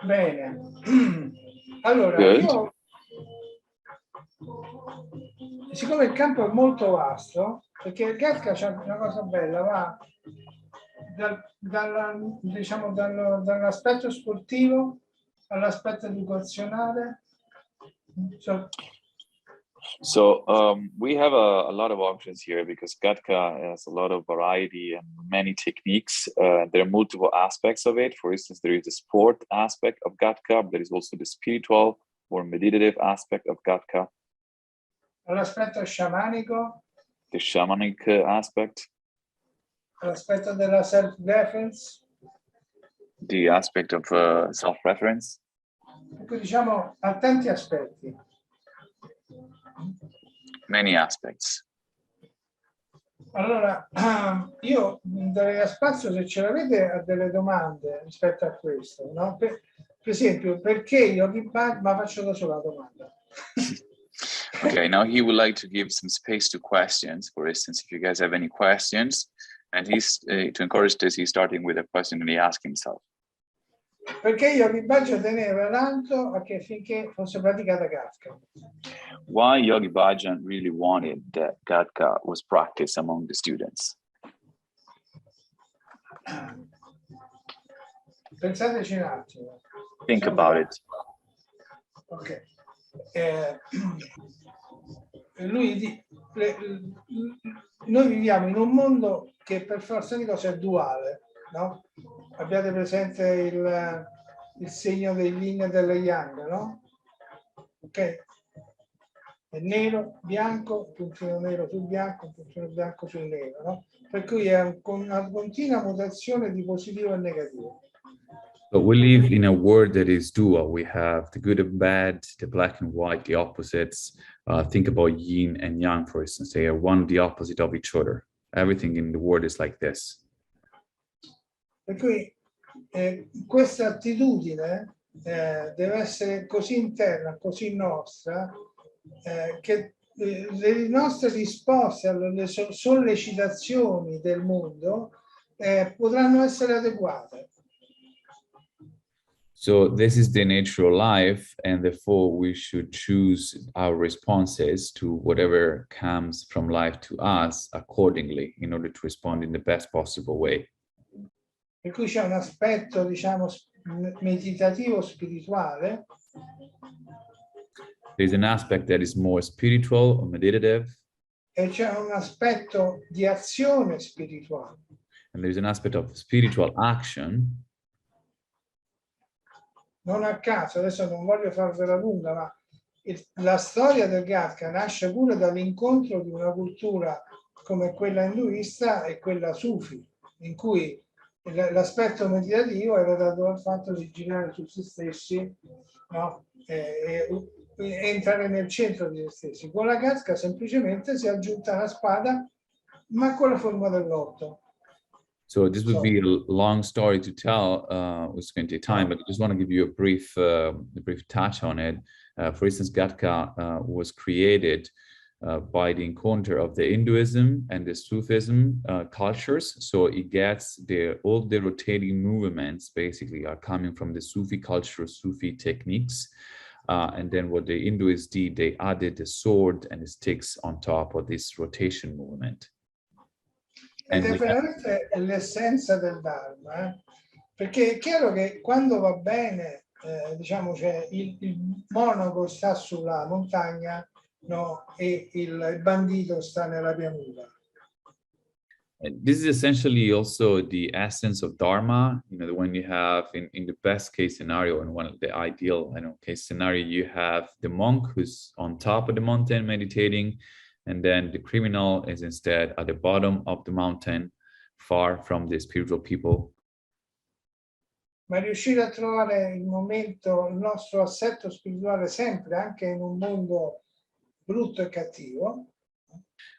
Bene. Allora, Good. io siccome il campo è molto vasto, perché il Gatka c'è una cosa bella, va diciamo, dall'aspetto sportivo all'aspetto educazionale. So we have a lot of options here because Gatka has a lot of variety and many techniques. There are multiple aspects of it. For instance, there is the sport aspect of Gatka. There is also the spiritual or meditative aspect of Gatka. L'aspetto sciamanico. The shamanic aspect. L'aspetto della self-defense. The aspect of self-reference. Ecco, diciamo, ha tanti aspetti. Many aspects. Allora, io darei spazio, se ce l'avete, a delle domande rispetto a questo, no? Per esempio, perché Yogi Bhajan, ma faccio da sola la domanda. Okay, now he would like to give some space to questions. For instance, if you guys have any questions, and he's to encourage this, he's starting with a question that he asked himself. Perché Yogi Bhajan teneva tanto affinché fosse praticata Gatka? Why Yogi Bhajan really wanted that Gatka was practiced among the students? Pensateci un attimo. Think about it. Ok. Noi viviamo in un mondo che per forza di cose è duale, no? Abbiate presente il segno dei yin e delle yang, no? Ok? È nero, bianco, puntino nero sul bianco, puntino bianco sul nero, no? Per cui è una continua mutazione di positivo e negativo. But we live in a world that is dual. We have the good and bad, the black and white, the opposites. Think about yin and yang, for instance. They are one the opposite of each other. Everything in the world is like this. Per cui questa attitudine deve essere così interna, così nostra, che le nostre risposte alle sollecitazioni del mondo potranno essere adeguate. So this is the natural life, and therefore we should choose our responses to whatever comes from life to us accordingly in order to respond in the best possible way. Per cui c'è un aspetto, diciamo, meditativo, spirituale. There's an aspect that is more spiritual or meditative. E c'è un aspetto di azione spirituale. And there's an aspect of spiritual action. Non a caso, adesso non voglio farvela lunga, ma la storia del Gatka nasce pure dall'incontro di una cultura come quella induista e quella sufi, in cui l'aspetto meditativo era dato dal fatto di girare su se stessi, no? E entrare nel centro di se stessi. Con la Gatka semplicemente si è aggiunta la spada, ma con la forma dell'otto. So this would be a long story to tell, it's going to take time, but I just want to give you a brief touch on it. For instance, Gatka was created by the encounter of the Hinduism and the Sufism cultures. So it gets all the rotating movements basically are coming from the Sufi culture, Sufi techniques. And then what the Hindus did, they added the sword and the sticks on top of this rotation movement. Ed è veramente l'essenza del Dharma, perché è chiaro che quando va bene, diciamo, cioè il monaco sta sulla montagna, no, e il bandito sta nella pianura. This is essentially also the essence of Dharma. You know, when you have in the best case scenario and one of the ideal case scenario, you have the monk who's on top of the mountain meditating, and then the criminal is instead at the bottom of the mountain, far from the spiritual people. Ma riuscire a trovare il nostro assetto spirituale sempre, anche in un mondo brutto e cattivo.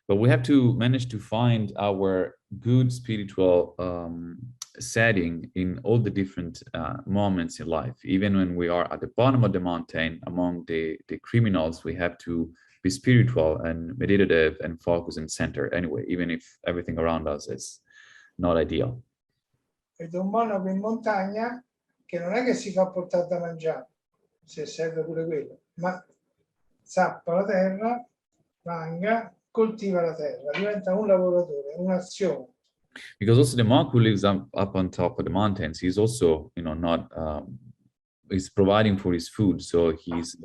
But we have to manage to find our good spiritual setting in all the different moments in life. Even when we are at the bottom of the mountain among the criminals, we have to be spiritual and meditative and focus and center anyway, even if everything around us is not ideal. Ed un monaco in montagna che non è che si fa portare da mangiare, se serve pure quello, ma zappa la terra Vanga, coltiva la terra, diventa un lavoratore, un'azione. Because also the monk who lives up on top of the mountains, he's also, you know, not, he's providing for his food. So he's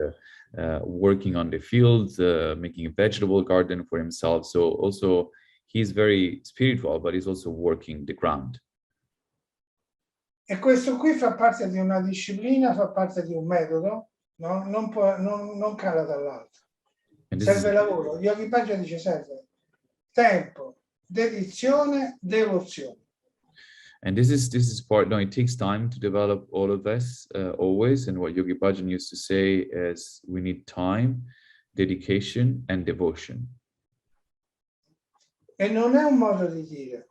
working on the fields, making a vegetable garden for himself. So also he's very spiritual, but he's also working the ground. E questo qui fa parte di una disciplina, fa parte di un metodo, no? Non cala dall'alto. Serve lavoro. Yogi Bhajan dice serve tempo, dedizione, devozione. And this is part, no, it takes time to develop all of this always. And what Yogi Bhajan used to say is we need time, dedication, and devotion. E non è un modo di dire.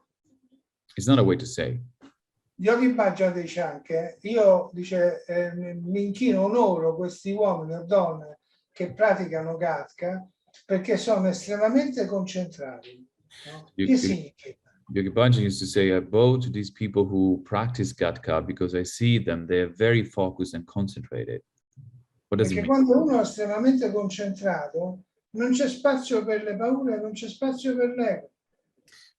It's not a way to say. Yogi Bhajan dice anche, io dice, mi inchino, onoro questi uomini o donne che praticano Gatka perché sono estremamente concentrati. No? Che significa? Yogi Bhajan used to say, I bow to these people who practice Gatka because I see them, they're very focused and concentrated. What does it Perché mean? quando uno è estremamente concentrato, non c'è spazio per le paure, non c'è spazio per l'ego.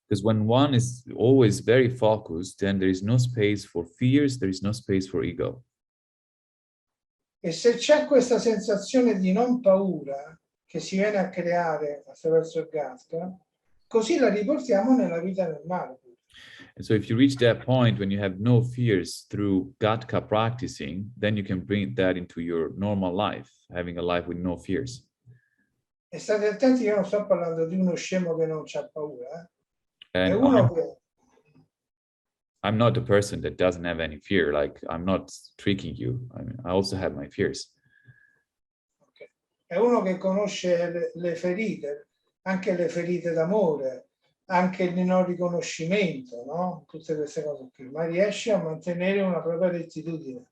Because when one is always very focused, then there is no space for fears, there is no space for ego. E se c'è questa sensazione di non paura che si viene a creare attraverso il Gatka, così la riportiamo nella vita normale. And so if you reach that point when you have no fears through Gatka practicing, then you can bring that into your normal life, having a life with no fears. E state attenti, io non sto parlando di uno scemo che non c'ha paura. È And uno che... I'm not a person that doesn't have any fear. Like, I'm not tricking you. I mean, I also have my fears. Okay. È uno che conosce le ferite, anche le ferite d'amore, anche il non riconoscimento, no? Tutte queste cose qui, ma riesce a mantenere una propria rettitudine.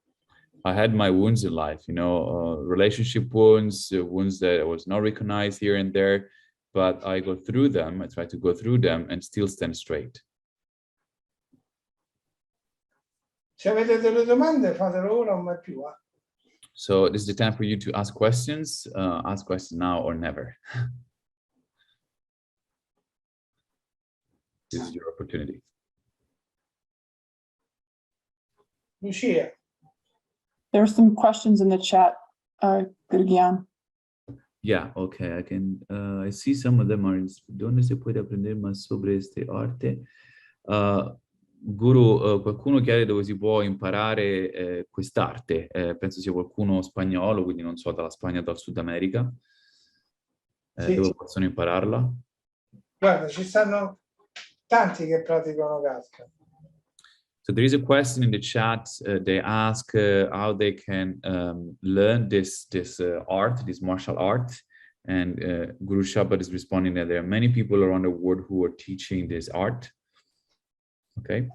I had my wounds in life, you know, relationship wounds, wounds that I was not recognized here and there, but I go through them, I try to go through them and still stand straight. Se avete delle domande, fatelo ora o mai più. So this is the time for you to ask questions now or never. This is your opportunity. Lucia. There are some questions in the chat, Gurgian. Yeah, okay, I can, I see some of them are, ¿dónde se puede aprender más sobre este arte? Guru, qualcuno chiede dove si può imparare quest'arte, penso sia qualcuno spagnolo, quindi non so, dalla Spagna o dal Sud America, Sì. dove possono impararla? Guarda, ci stanno tanti che praticano Gatka. So there is a question in the chat. They ask how they can learn this art, this martial art. And Guru Shabad is responding that there are many people around the world who are teaching this art. Okay.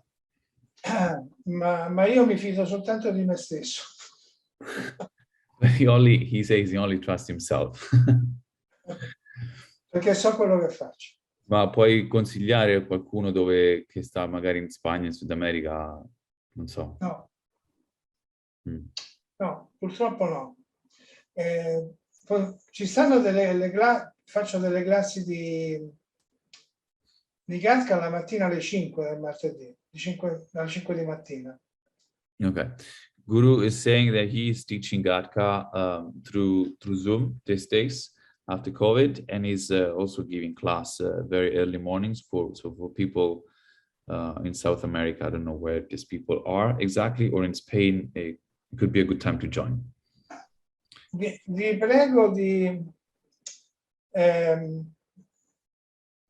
Ma io mi fido soltanto di me stesso. He says he only trusts himself. Perché so quello che faccio. Ma puoi consigliare a qualcuno che sta magari in Spagna, in Sud America, non so. No. No, purtroppo no. Ci stanno faccio delle classi di Gatka la mattina alle 5 del martedì, alle 5 di mattina. Okay. Guru is saying that he is teaching Gatka through Zoom these days after COVID, and he's also giving class very early mornings for people in South America. I don't know where these people are exactly, or in Spain, it could be a good time to join. Vi prego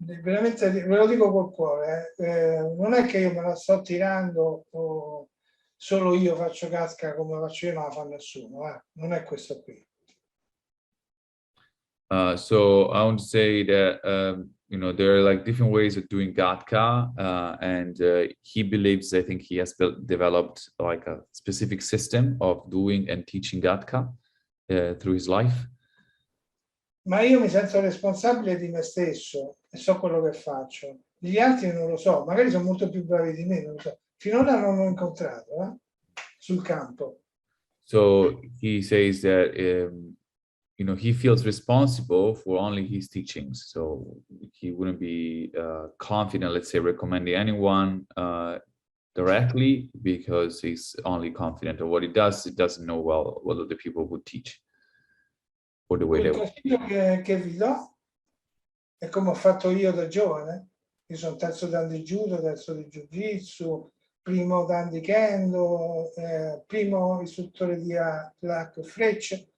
veramente, ve lo dico col cuore, non è che io me la sto tirando o solo io faccio Gatka come faccio io, non la fa nessuno, non è questo qui. So I want to say that you know, there are like different ways of doing Gatka, and he believes, I think he has developed like a specific system of doing and teaching Gatka through his life. Ma io mi sento responsabile di me stesso e so quello che faccio. Gli altri non lo so, magari sono molto più bravi di me, non lo so. Finora non l'ho incontrato sul campo. So he says that he feels responsible for only his teachings. So he wouldn't be confident, let's say, recommending anyone directly, because he's only confident of what he does. He doesn't know well what other people would teach or the way they Il would. consiglio che vi do è come ho fatto io da giovane. Io sono terzo dan di judo, terzo di jiu jitsu, primo dan di kendo, primo istruttore di arco e frecce.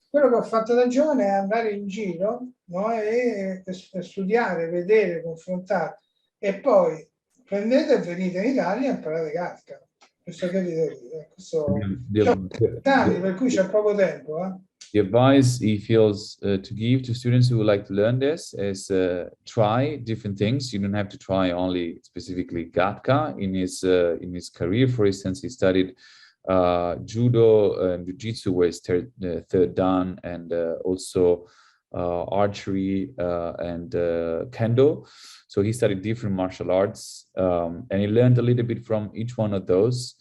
Quello che ho fatto da giovane è andare in giro, no? e studiare, vedere, confrontare, e poi prendete e venite in Italia e imparate Gatka. Questo che vi devo dire. Anni, per cui c'è poco tempo. The advice he feels to give to students who would like to learn this is try different things. You don't have to try only specifically Gatka. In his career, for instance, he studied Judo and Ju Jitsu, where his third dan, and also archery and kendo. So he studied different martial arts, and he learned a little bit from each one of those.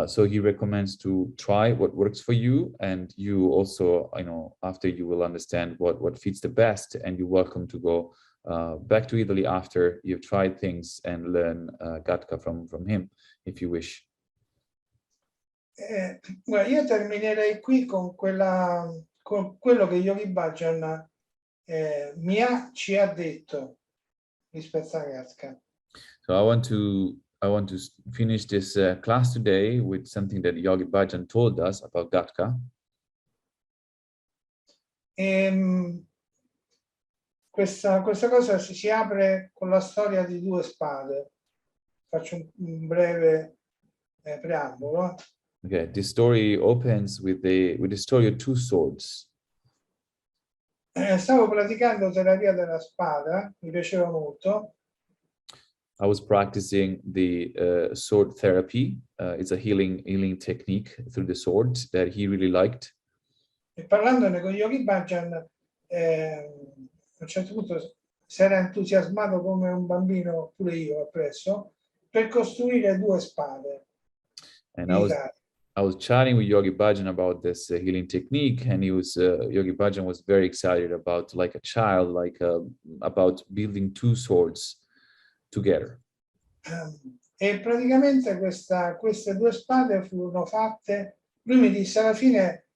So he recommends to try what works for you, and you also, after you will understand what fits the best, and you're welcome to go back to Italy after you've tried things and learn Gatka from him, if you wish. Guarda, io terminerei qui con quello che Yogi Bhajan ci ha detto rispetto a Gatka. So I want to finish this class today with something that Yogi Bhajan told us about Gatka. Questa cosa si apre con la storia di due spade. Faccio un breve preambolo. Okay, this story opens with the story of two swords. Stavo praticando terapia della spada, mi piaceva molto. I was practicing the sword therapy. It's a healing technique through the sword that he really liked. E parlandone con Yogi Bhajan, a un certo punto si era entusiasmato come un bambino, pure io appresso, per costruire due spade. And I was chatting with Yogi Bhajan about this healing technique, and Yogi Bhajan was very excited about, like a child, about building two swords together. E praticamente queste due spade furono fatte. Lui mi disse alla fine,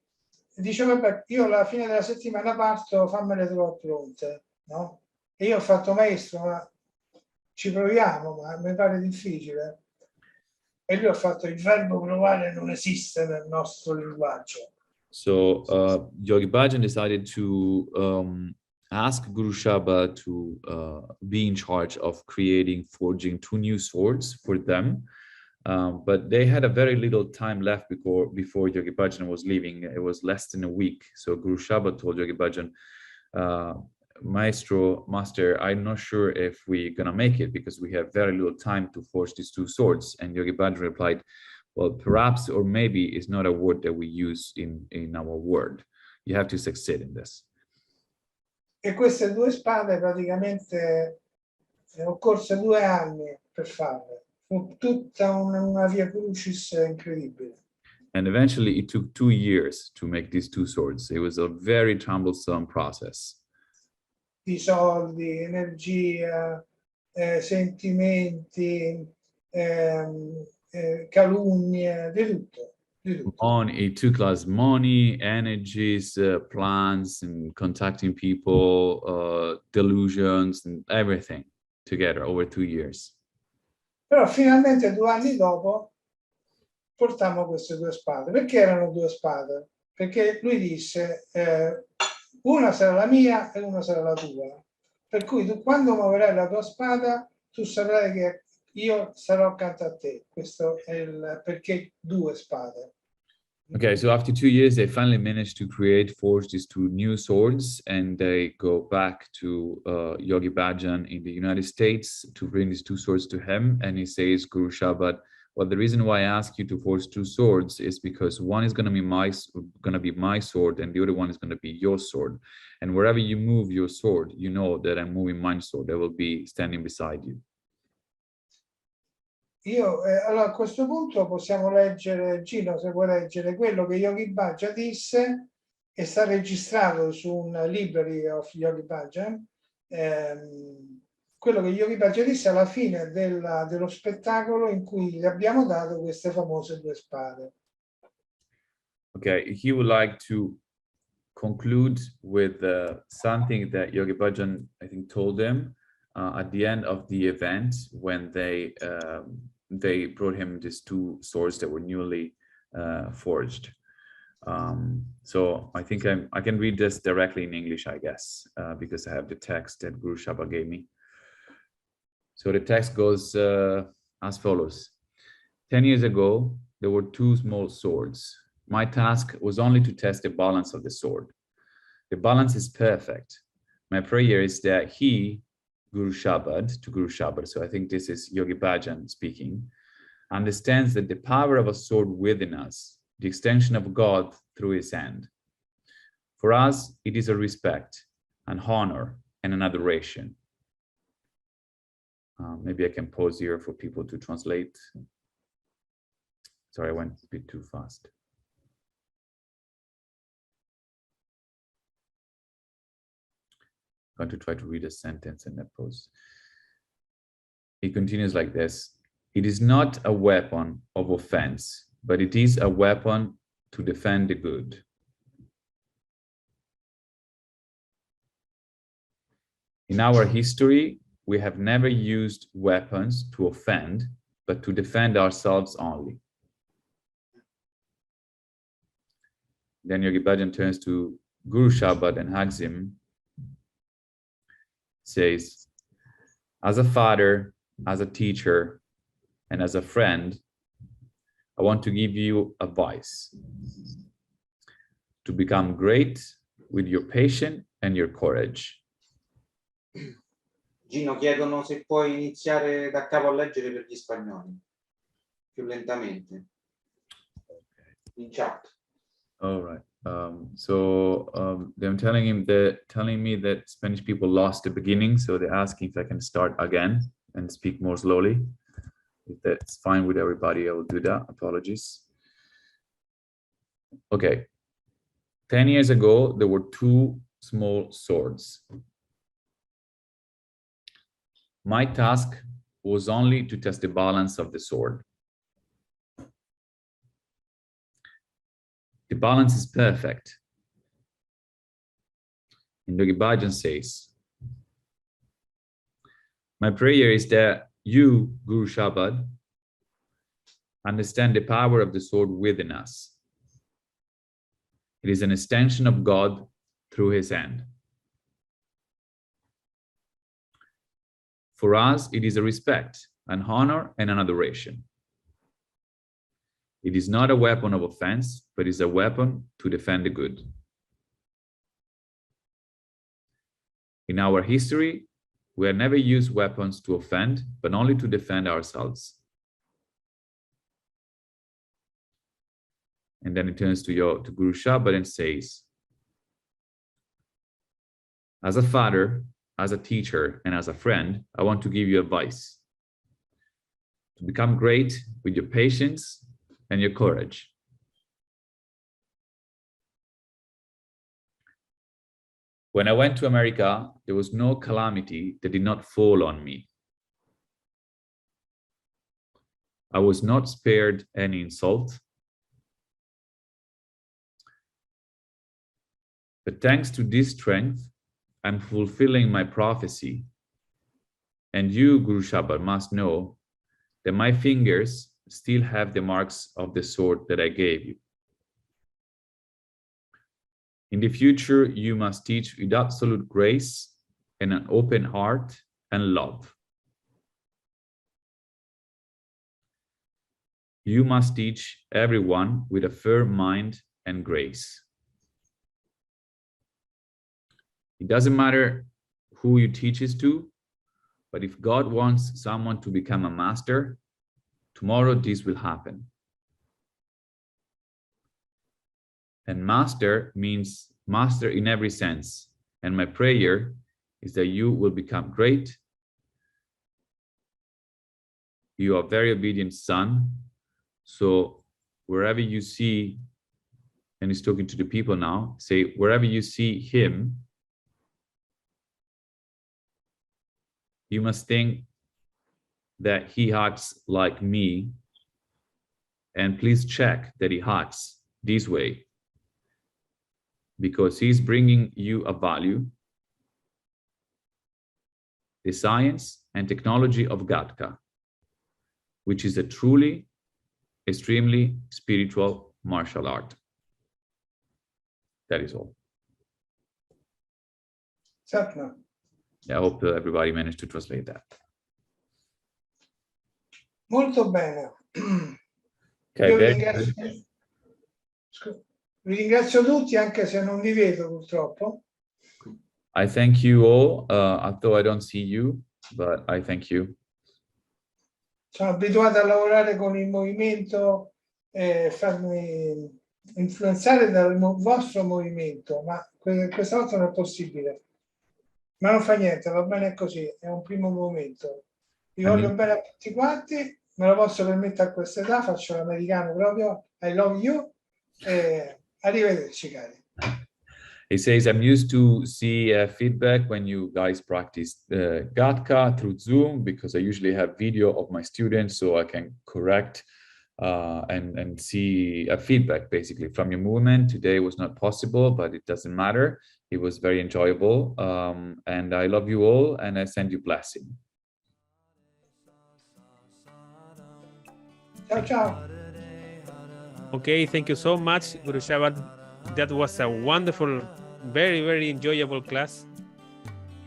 dice vabbè, io alla fine della settimana parto, fammele trovare pronte, no? E io ho fatto maestro, ma ci proviamo, ma mi pare difficile. E lui ha fatto il verbo provare non esiste nel nostro linguaggio. So Yogi Bhajan decided to ask Guru Shabad to be in charge of forging two new swords for them. But they had a very little time left before Yogi Bhajan was leaving. It was less than a week. So Guru Shabad told Yogi Bhajan, Master, I'm not sure if we're gonna make it because we have very little time to forge these two swords. And Yogi Bhajan replied, well, perhaps or maybe is not a word that we use in our word. You have to succeed in this. E queste due spade praticamente occorse 2 anni per farle. Fu tutta una via crucis incredibile. And eventually it took 2 years to make these two swords. It was a very troublesome process. Di soldi, energia, sentimenti, calunnie, di tutto. It took us money, energies, plans, and contacting people, delusions, and everything together over 2 years. Però finalmente 2 anni dopo portammo queste due spade. Perché erano 2 spade? Perché lui disse una sarà la mia e una sarà la tua. Per cui tu quando muoverai la tua spada tu saprai che io sarò accanto a te. Questo è il perché 2 spade. Okay, so after 2 years, they finally managed to forge these two new swords, and they go back to Yogi Bhajan in the United States to bring these two swords to him. And he says, Guru Shabad, well, the reason why I ask you to forge 2 swords is because one is going to be my sword, and the other one is going to be your sword. And wherever you move your sword, you know that I'm moving my sword. I will be standing beside you. Allora a questo punto possiamo leggere, Gino, se vuoi leggere quello che Yogi Bhajan disse e sta registrato su un library of Yogi Bhajan, quello che Yogi Bhajan disse alla fine dello spettacolo in cui gli abbiamo dato queste famose 2 spade. Okay, he would like to conclude with something that Yogi Bhajan, I think, told them at the end of the event when they brought him these 2 swords that were newly forged. So I think I can read this directly in English, I guess, because I have the text that Guru Shabad gave me. So the text goes as follows. 10 years ago, there were 2 small swords. My task was only to test the balance of the sword. The balance is perfect. My prayer is that he, Guru Shabad, to Guru Shabad, so I think this is Yogi Bhajan speaking, understands that the power of a sword within us, the extension of God through his hand. For us, it is a respect, an honor, and an adoration. Maybe I can pause here for people to translate. Sorry, I went a bit too fast. I'm going to try to read a sentence and then pause. He continues like this. It is not a weapon of offense, but it is a weapon to defend the good. In our history, we have never used weapons to offend, but to defend ourselves only. Then Yogi Bhajan turns to Guru Shabad and hugs him, says, as a father, as a teacher, and as a friend, I want to give you advice to become great with your patience and your courage. Gino, chiedono se puoi iniziare da capo a leggere per gli spagnoli, più lentamente, in chat. All right. They're telling me that Spanish people lost the beginning, so they're asking if I can start again and speak more slowly. If that's fine with everybody, I will do that. Apologies. Okay. 10 years ago, there were 2 small swords. My task was only to test the balance of the sword. The balance is perfect. And Yogi Bhajan says, my prayer is that you, Guru Shabad, understand the power of the sword within us. It is an extension of God through his hand. For us, it is a respect, an honor, and an adoration. It is not a weapon of offense, but is a weapon to defend the good. In our history, we have never used weapons to offend, but only to defend ourselves. And then he turns to Guru Shabad and says, as a father, as a teacher, and as a friend, I want to give you advice to become great with your patience and your courage. When I went to America, there was no calamity that did not fall on me. I was not spared any insult. But thanks to this strength, I'm fulfilling my prophecy. And you, Guru Shabad, must know that my fingers still have the marks of the sword that I gave you. In the future, you must teach with absolute grace and an open heart and love. You must teach everyone with a firm mind and grace. It doesn't matter who you teach it to, but if God wants someone to become a master, tomorrow this will happen. And master means master in every sense. And my prayer is that you will become great. You are a very obedient son. So wherever you see and he's talking to the people now, say, wherever you see him, you must think that he hearts like me, and please check that he hearts this way, because he's bringing you a value, the science and technology of Gatka, which is a truly, extremely spiritual martial art. That is all. Satnam. I hope everybody managed to translate that. Molto bene. Okay, Io vi very ringrazio, good. vi ringrazio tutti, anche se non vi vedo purtroppo. I thank you all, although I don't see you, but I thank you. Sono abituato a lavorare con il movimento e farmi influenzare dal vostro movimento, ma questa volta non è possibile. Ma non fa niente, va bene così, è un primo momento. Vi voglio bene a tutti quanti, me lo posso permettere a questa età, faccio l'americano proprio, I love you, e arrivederci cari. He says, I'm used to see feedback when you guys practice Gatka through Zoom, because I usually have video of my students so I can correct and see a feedback basically from your movement. Today was not possible, but it doesn't matter. It was very enjoyable. And I love you all, and I send you blessing. Ciao, ciao. Okay, thank you so much, Guru Shabad. That was a wonderful, very, very enjoyable class.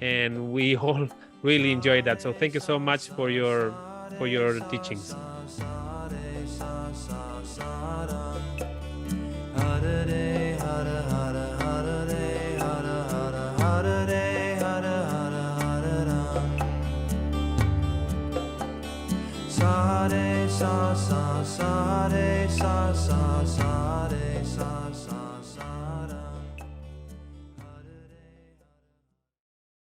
And we all really enjoyed that. So thank you so much for your teachings. Sa re sa sa sa re sa sa sa